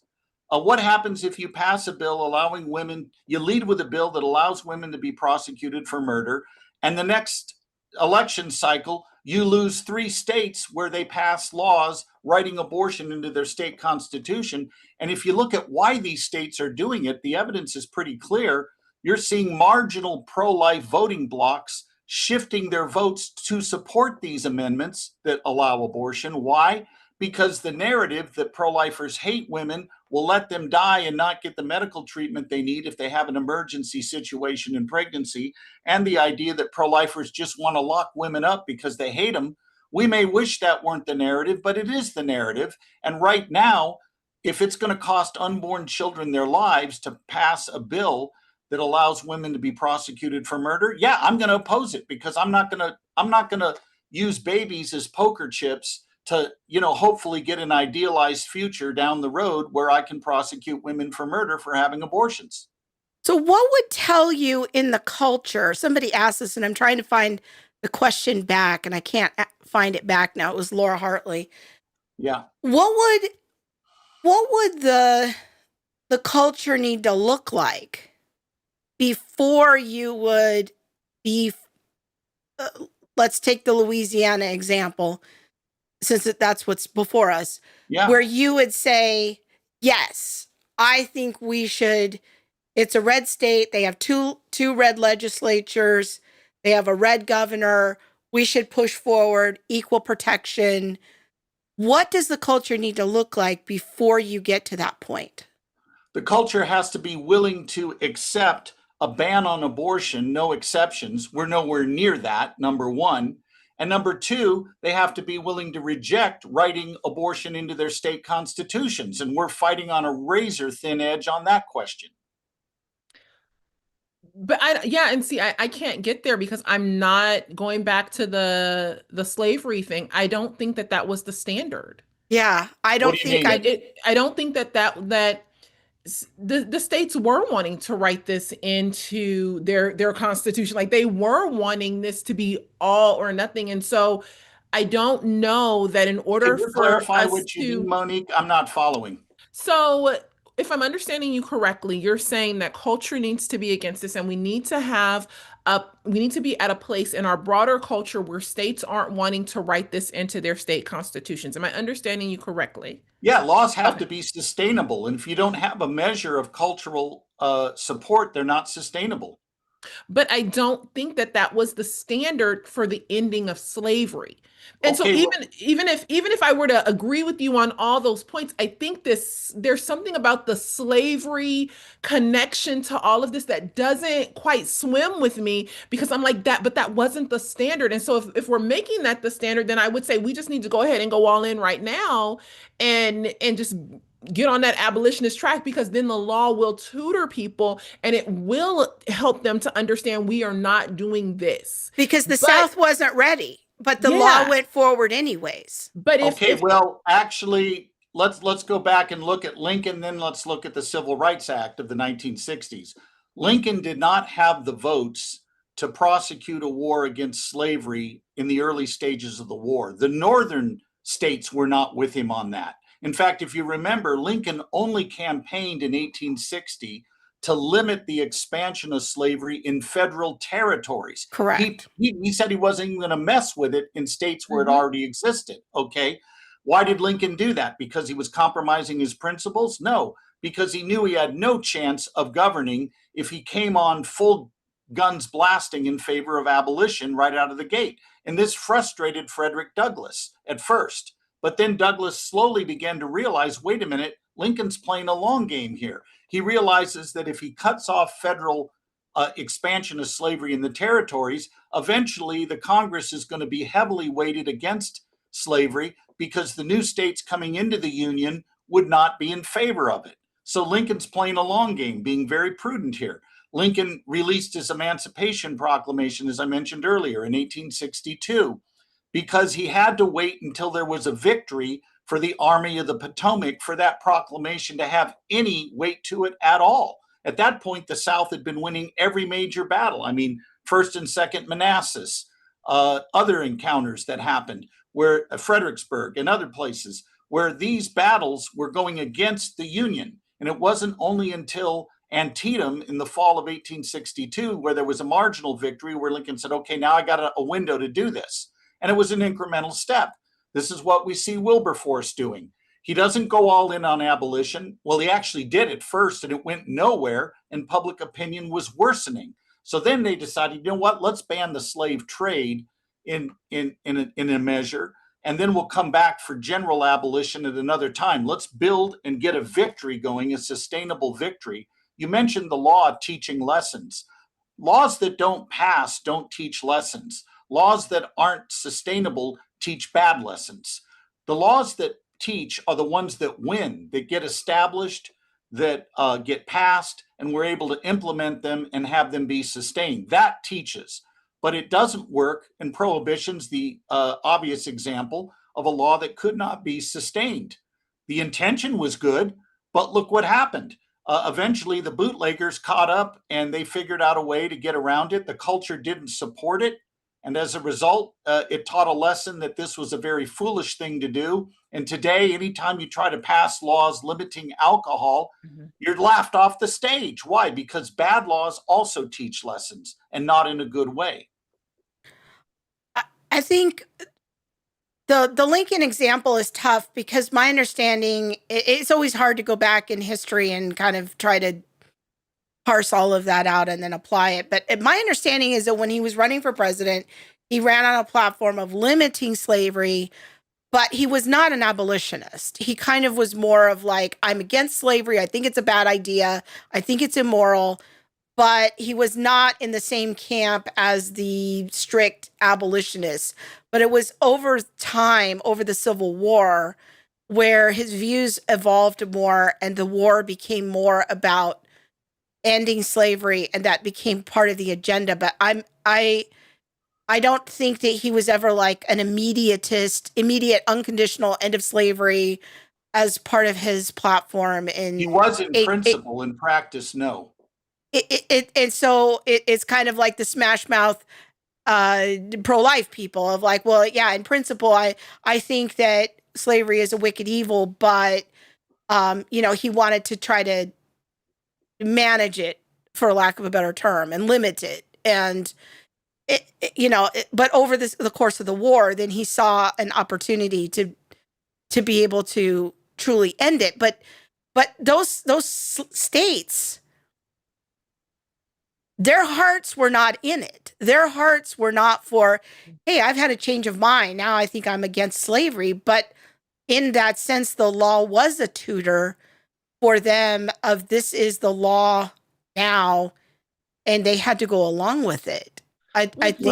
What happens if you pass a bill allowing women, you lead with a bill that allows women to be prosecuted for murder, and the next election cycle, you lose 3 states where they pass laws writing abortion into their state constitution. And if you look at why these states are doing it, the evidence is pretty clear. You're seeing marginal pro-life voting blocs shifting their votes to support these amendments that allow abortion. Why? Because the narrative that pro-lifers hate women will let them die and not get the medical treatment they need if they have an emergency situation in pregnancy, and the idea that pro-lifers just want to lock women up because they hate them. We may wish that weren't the narrative, but it is the narrative. And right now, if it's going to cost unborn children their lives to pass a bill that allows women to be prosecuted for murder, yeah, I'm going to oppose it, because I'm not going to use babies as poker chips to, hopefully get an idealized future down the road where I can prosecute women for murder for having abortions. So what would tell you in the culture, somebody asked this and I'm trying to find the question back, and I can't find it back now. It was Laura Hartley. Yeah. What would the culture need to look like before you would be, let's take the Louisiana example, since that's what's before us, Yeah. where you would say, yes, I think we should, it's a red state. They have two red legislatures. They have a red governor. We should push forward equal protection. What does the culture need to look like before you get to that point? The culture has to be willing to accept a ban on abortion, no exceptions. We're nowhere near that, number one. And number two, they have to be willing to reject writing abortion into their state constitutions. And we're fighting on a razor thin edge on that question. But I can't get there because I'm not going back to the slavery thing. I don't think that that was the standard. Yeah, I don't think I don't think that the states were wanting to write this into their constitution. Like they were wanting this to be all or nothing. And so I don't know that in order Can you for clarify us what you to mean, Monique? I'm not following. So if I'm understanding you correctly, you're saying that culture needs to be against this, and we need to be at a place in our broader culture where states aren't wanting to write this into their state constitutions. Am I understanding you correctly? Yeah, laws have to be sustainable. And if you don't have a measure of cultural support, they're not sustainable. But I don't think that that was the standard for the ending of slavery. And so Okay, even if I were to agree with you on all those points, I think there's something about the slavery connection to all of this that doesn't quite swim with me because I'm like that, but that wasn't the standard. And so if we're making that the standard, then I would say we just need to go ahead and go all in right now and just get on that abolitionist track because then the law will tutor people and it will help them to understand we are not doing this. Because the South wasn't ready, but the law went forward anyways. But actually, let's go back and look at Lincoln, then let's look at the Civil Rights Act of the 1960s. Lincoln did not have the votes to prosecute a war against slavery in the early stages of the war. The northern states were not with him on that. In fact, if you remember, Lincoln only campaigned in 1860 to limit the expansion of slavery in federal territories. Correct. He said he wasn't even going to mess with it in states where it already existed. Okay. Why did Lincoln do that? Because he was compromising his principles? No, because he knew he had no chance of governing if he came on full guns blasting in favor of abolition right out of the gate. And this frustrated Frederick Douglass at first. But then Douglass slowly began to realize, wait a minute, Lincoln's playing a long game here. He realizes that if he cuts off federal expansion of slavery in the territories, eventually the Congress is going to be heavily weighted against slavery because the new states coming into the Union would not be in favor of it. So Lincoln's playing a long game, being very prudent here. Lincoln released his Emancipation Proclamation, as I mentioned earlier, in 1862. Because he had to wait until there was a victory for the Army of the Potomac for that proclamation to have any weight to it at all. At that point, the South had been winning every major battle. I mean, First and Second Manassas, other encounters that happened, where Fredericksburg and other places, where these battles were going against the Union. And it wasn't only until Antietam in the fall of 1862, where there was a marginal victory, where Lincoln said, okay, now I got a window to do this. And it was an incremental step. This is what we see Wilberforce doing. He doesn't go all in on abolition. Well, he actually did at first, and it went nowhere, and public opinion was worsening. So then they decided, you know what, let's ban the slave trade in a measure, and then we'll come back for general abolition at another time. Let's build and get a victory going, a sustainable victory. You mentioned the law teaching lessons. Laws that don't pass don't teach lessons. Laws that aren't sustainable teach bad lessons. The laws that teach are the ones that win, that get established, that get passed, and we're able to implement them and have them be sustained. That teaches. But it doesn't work, and prohibition's the obvious example of a law that could not be sustained. The intention was good, but look what happened. Eventually, the bootleggers caught up and they figured out a way to get around it. The culture didn't support it. And as a result, it taught a lesson that this was a very foolish thing to do. And today, anytime you try to pass laws limiting alcohol, you're laughed off the stage. Why? Because bad laws also teach lessons, and not in a good way. I think the Lincoln example is tough because my understanding, it's always hard to go back in history and kind of try to parse all of that out and then apply it. But my understanding is that when he was running for president, he ran on a platform of limiting slavery, but he was not an abolitionist. He kind of was more of like, I'm against slavery. I think it's a bad idea. I think it's immoral. But he was not in the same camp as the strict abolitionists. But it was over time, over the Civil War, where his views evolved more and the war became more about ending slavery, and that became part of the agenda. But I don't think that he was ever like an immediate unconditional end of slavery as part of his platform. He was in principle. In practice, no. So it's kind of like the smashmouth pro-life people of like, well, yeah, in principle, I think that slavery is a wicked evil, but he wanted to try to manage it, for lack of a better term, and limit it. And but over the course of the war, then he saw an opportunity to be able to truly end it. But those states, their hearts were not in it. Their hearts were not for, hey, I've had a change of mind. Now I think I'm against slavery. But in that sense, the law was a tutor for them of this is the law now, and they had to go along with it. I think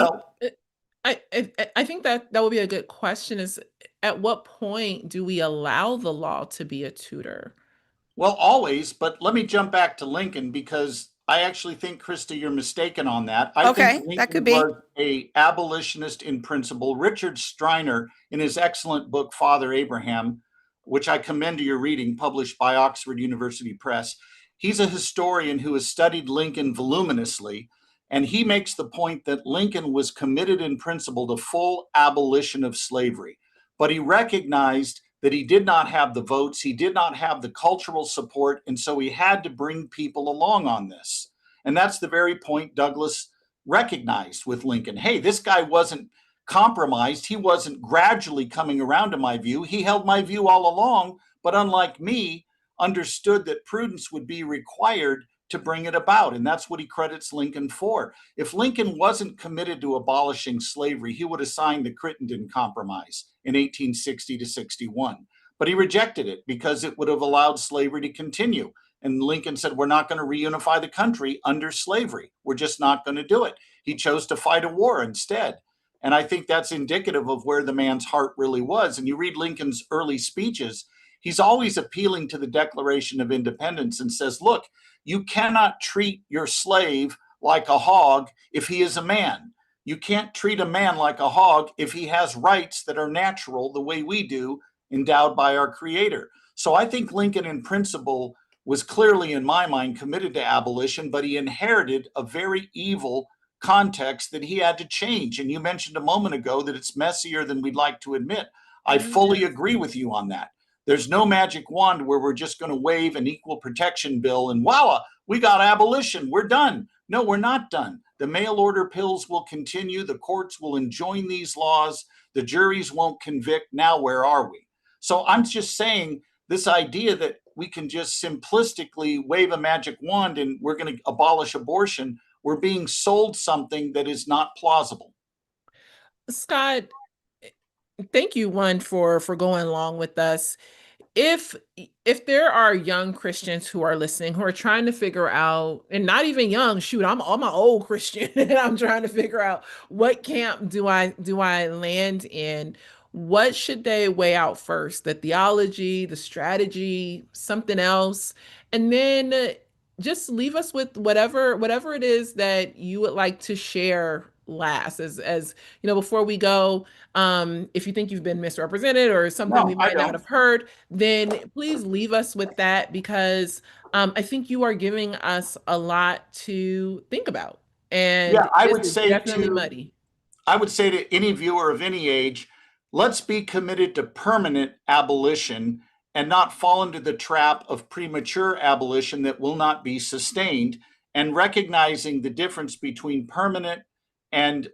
that would be a good question is, at what point do we allow the law to be a tutor? Well, always, but let me jump back to Lincoln because I actually think, Krista, you're mistaken on that. I think Lincoln that could be was a abolitionist in principle. Richard Striner, in his excellent book, Father Abraham, which I commend to your reading, published by Oxford University Press, he's a historian who has studied Lincoln voluminously, and he makes the point that Lincoln was committed in principle to full abolition of slavery, but he recognized that he did not have the votes, he did not have the cultural support, and so he had to bring people along on this. And that's the very point Douglas recognized with Lincoln. Hey, this guy wasn't compromised. He wasn't gradually coming around to my view. He held my view all along, but unlike me, understood that prudence would be required to bring it about. And that's what he credits Lincoln for. If Lincoln wasn't committed to abolishing slavery, he would have signed the Crittenden Compromise in 1860 to 61. But he rejected it because it would have allowed slavery to continue. And Lincoln said, we're not going to reunify the country under slavery. We're just not going to do it. He chose to fight a war instead. And I think that's indicative of where the man's heart really was. And you read Lincoln's early speeches, he's always appealing to the Declaration of Independence and says, look, you cannot treat your slave like a hog if he is a man. You can't treat a man like a hog if he has rights that are natural the way we do, endowed by our Creator. So I think Lincoln, in principle, was clearly, in my mind, committed to abolition, but he inherited a very evil context that he had to change. And you mentioned a moment ago that it's messier than we'd like to admit. I fully agree with you on that. There's no magic wand where we're just going to wave an equal protection bill and voila, we got abolition. We're done. No, we're not done. The mail order pills will continue. The courts will enjoin these laws. The juries won't convict. Now, where are we? So I'm just saying this idea that we can just simplistically wave a magic wand and we're going to abolish abortion, we're being sold something that is not plausible. Scott, thank you, one, for going along with us. If there are young Christians who are listening, who are trying to figure out, and not even young, shoot, I'm my old Christian, and I'm trying to figure out what camp do I land in, what should they weigh out first? The theology, the strategy, something else, and then just leave us with whatever it is that you would like to share last, as before we go. If you think you've been misrepresented or something we might not have heard, then please leave us with that, because I think you are giving us a lot to think about. And yeah, I would say definitely muddy. I would say to any viewer of any age, let's be committed to permanent abolition and not fall into the trap of premature abolition that will not be sustained, and recognizing the difference between permanent and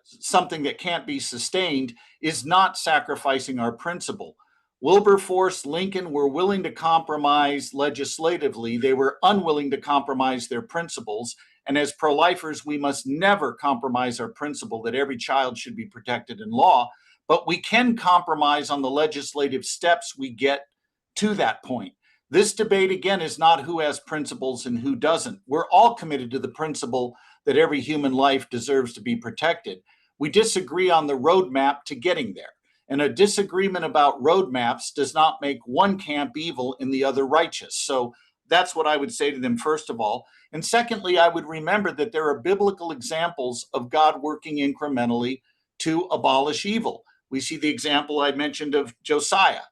something that can't be sustained is not sacrificing our principle. Wilberforce, Lincoln were willing to compromise legislatively. They were unwilling to compromise their principles. And as pro lifers, we must never compromise our principle that every child should be protected in law. But we can compromise on the legislative steps we get to that point. This debate, again, is not who has principles and who doesn't. We're all committed to the principle that every human life deserves to be protected. We disagree on the roadmap to getting there. And a disagreement about roadmaps does not make one camp evil and the other righteous. So that's what I would say to them, first of all. And secondly, I would remember that there are biblical examples of God working incrementally to abolish evil. We see the example I mentioned of Josiah.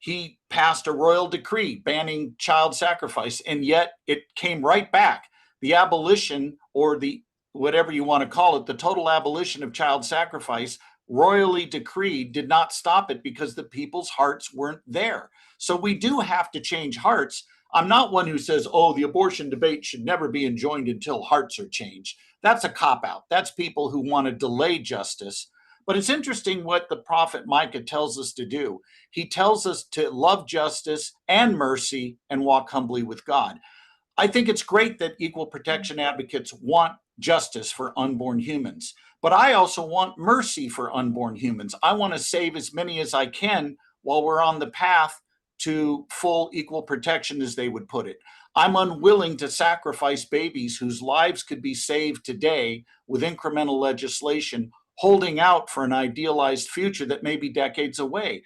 He passed a royal decree banning child sacrifice, and yet it came right back. The abolition, or the whatever you want to call it, the total abolition of child sacrifice, royally decreed, did not stop it because the people's hearts weren't there. So we do have to change hearts. I'm not one who says, oh, the abortion debate should never be enjoined until hearts are changed. That's a cop-out. That's people who want to delay justice. But it's interesting what the prophet Micah tells us to do. He tells us to love justice and mercy and walk humbly with God. I think it's great that equal protection advocates want justice for unborn humans, but I also want mercy for unborn humans. I want to save as many as I can while we're on the path to full equal protection, as they would put it. I'm unwilling to sacrifice babies whose lives could be saved today with incremental legislation, holding out for an idealized future that may be decades away.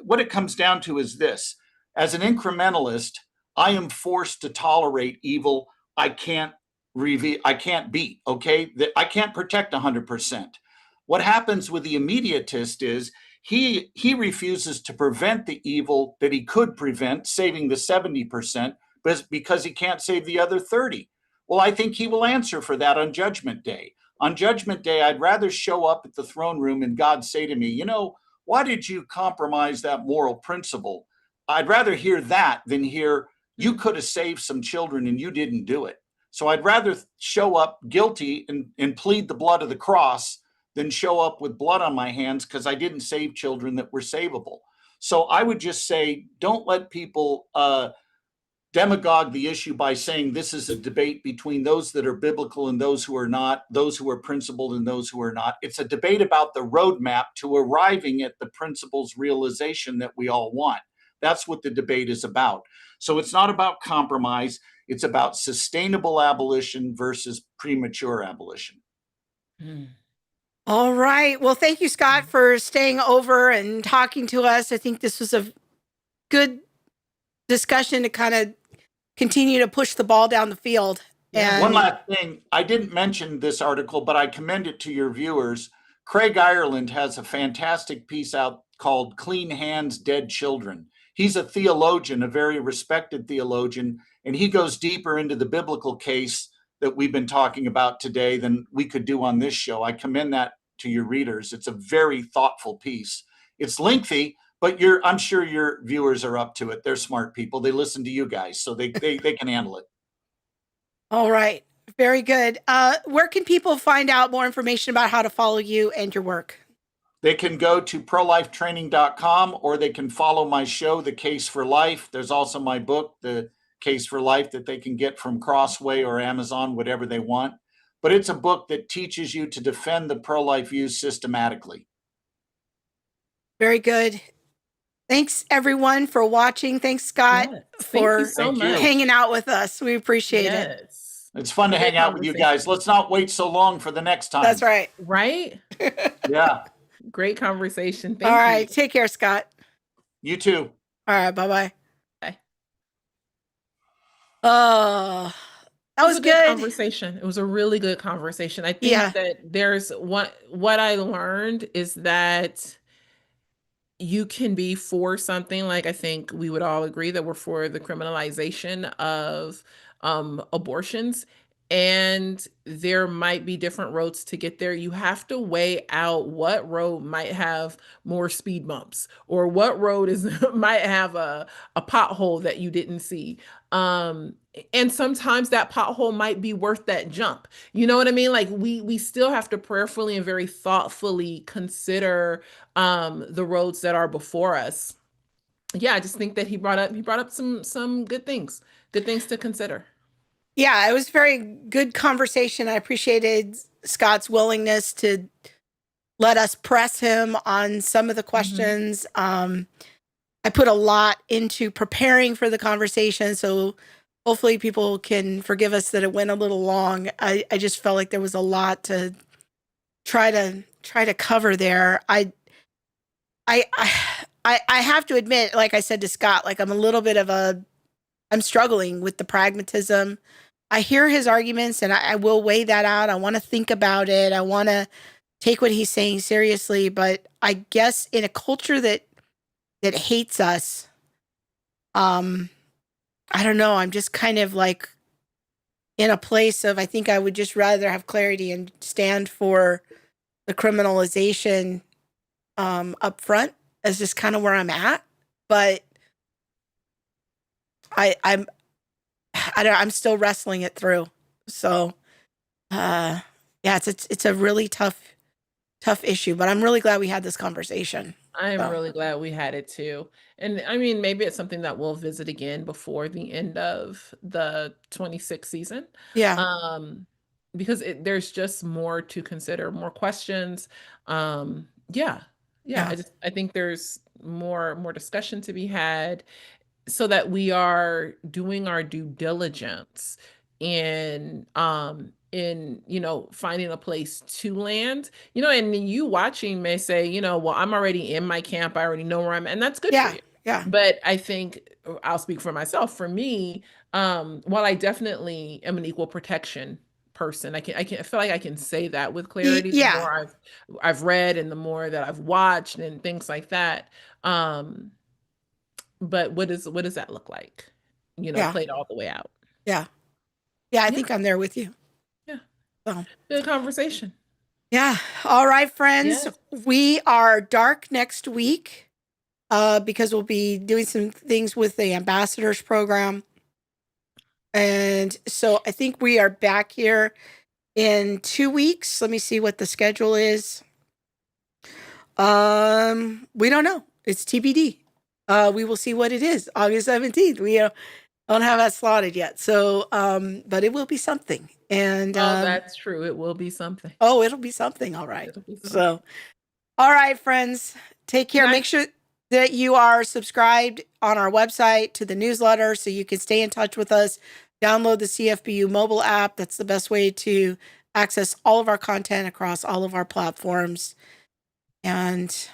What it comes down to is this: as an incrementalist, I am forced to tolerate evil I can't beat, okay? That I can't protect 100%. What happens with the immediatist is he refuses to prevent the evil that he could prevent, saving the 70%, because he can't save the other 30. Well, I think he will answer for that on Judgment Day. On Judgment Day, I'd rather show up at the throne room and God say to me, why did you compromise that moral principle? I'd rather hear that than hear, you could have saved some children and you didn't do it. So I'd rather show up guilty and plead the blood of the cross than show up with blood on my hands because I didn't save children that were savable. So I would just say, don't let people demagogue the issue by saying this is a debate between those that are biblical and those who are not, those who are principled and those who are not. It's a debate about the roadmap to arriving at the principles realization that we all want. That's what the debate is about. So it's not about compromise. It's about sustainable abolition versus premature abolition. All right. Well, thank you, Scott, for staying over and talking to us. I think this was a good discussion to kind of continue to push the ball down the field. And one last thing, I didn't mention this article, but I commend it to your viewers. Craig Ireland has a fantastic piece out called Clean Hands, Dead Children. He's a theologian, a very respected theologian, and he goes deeper into the biblical case that we've been talking about today than we could do on this show. I commend that to your readers. It's a very thoughtful piece. It's lengthy, but I'm sure your viewers are up to it. They're smart people. They listen to you guys, so they can handle it. All right. Very good. Where can people find out more information about how to follow you and your work? They can go to prolifetraining.com, or they can follow my show, The Case for Life. There's also my book, The Case for Life, that they can get from Crossway or Amazon, whatever they want. But it's a book that teaches you to defend the pro-life views systematically. Very good. Thanks, everyone, for watching. Thanks, Scott, for hanging out with us. We appreciate it. It's fun to hang out with you guys. Let's not wait so long for the next time. That's right. Right? Yeah. Great conversation. Thank you. All right. Take care, Scott. You too. All right. Bye-bye. Bye. That was a good conversation. It was a really good conversation. I think that there's what I learned is that you can be for something, like I think we would all agree that we're for the criminalization of abortions, and there might be different roads to get there. You have to weigh out what road might have more speed bumps, or what road is might have a pothole that you didn't see. And sometimes that pothole might be worth that jump. You know what I mean? Like we still have to prayerfully and very thoughtfully consider the roads that are before us. Yeah, I just think that he brought up some good things to consider. Yeah, it was very good conversation. I appreciated Scott's willingness to let us press him on some of the questions. I put a lot into preparing for the conversation, so hopefully people can forgive us that it went a little long. I just felt like there was a lot to try to cover there. I have to admit, like I said to Scott, like I'm struggling with the pragmatism. I hear his arguments and I will weigh that out. I want to think about it. I want to take what he's saying seriously. But I guess in a culture that hates us, I don't know. I'm just kind of like in a place of, I think I would just rather have clarity and stand for the criminalization up front, as just kind of where I'm at. But I'm still wrestling it through. So, yeah, it's a really tough issue, but I'm really glad we had this conversation. I am really glad we had it too. And I mean, maybe it's something that we'll visit again before the end of the 26th season. Yeah. Because there's just more to consider, more questions. Yeah. I think there's more discussion to be had, so that we are doing our due diligence in finding a place to land, and you watching may say, well, I'm already in my camp, I already know where I'm at, and that's good for you. Yeah. But I think I'll speak for myself. For me, while I definitely am an equal protection person, I feel like I can say that with clarity. Yeah. The more I've read and the more that I've watched and things like that. But what does that look like? Played all the way out. Yeah. I think I'm there with you. Yeah. So good conversation. Yeah. All right, friends. Yes. We are dark next week because we'll be doing some things with the ambassadors program. And so I think we are back here in 2 weeks. Let me see what the schedule is. We don't know. It's TBD. We will see what it is. August 17th. We don't have that slotted yet. So, but it will be something. And that's true. It will be something. Oh, it'll be something. All right. It'll be something. So, all right, friends, take care. Make sure that you are subscribed on our website to the newsletter so you can stay in touch with us. Download the CFBU mobile app. That's the best way to access all of our content across all of our platforms. And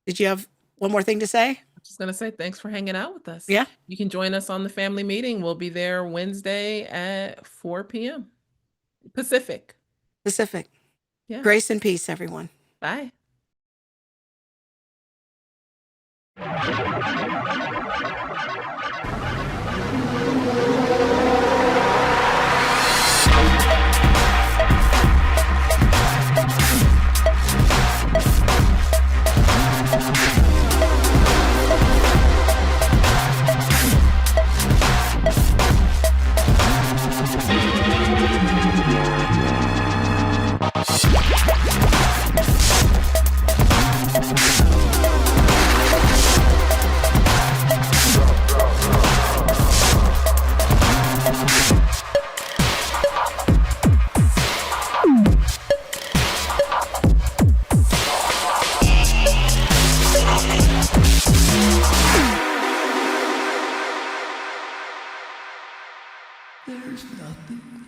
did you have one more thing to say? I'm just going to say thanks for hanging out with us. Yeah. You can join us on the family meeting. We'll be there Wednesday at 4 p.m. Pacific. Yeah. Grace and peace, everyone. Bye. There's nothing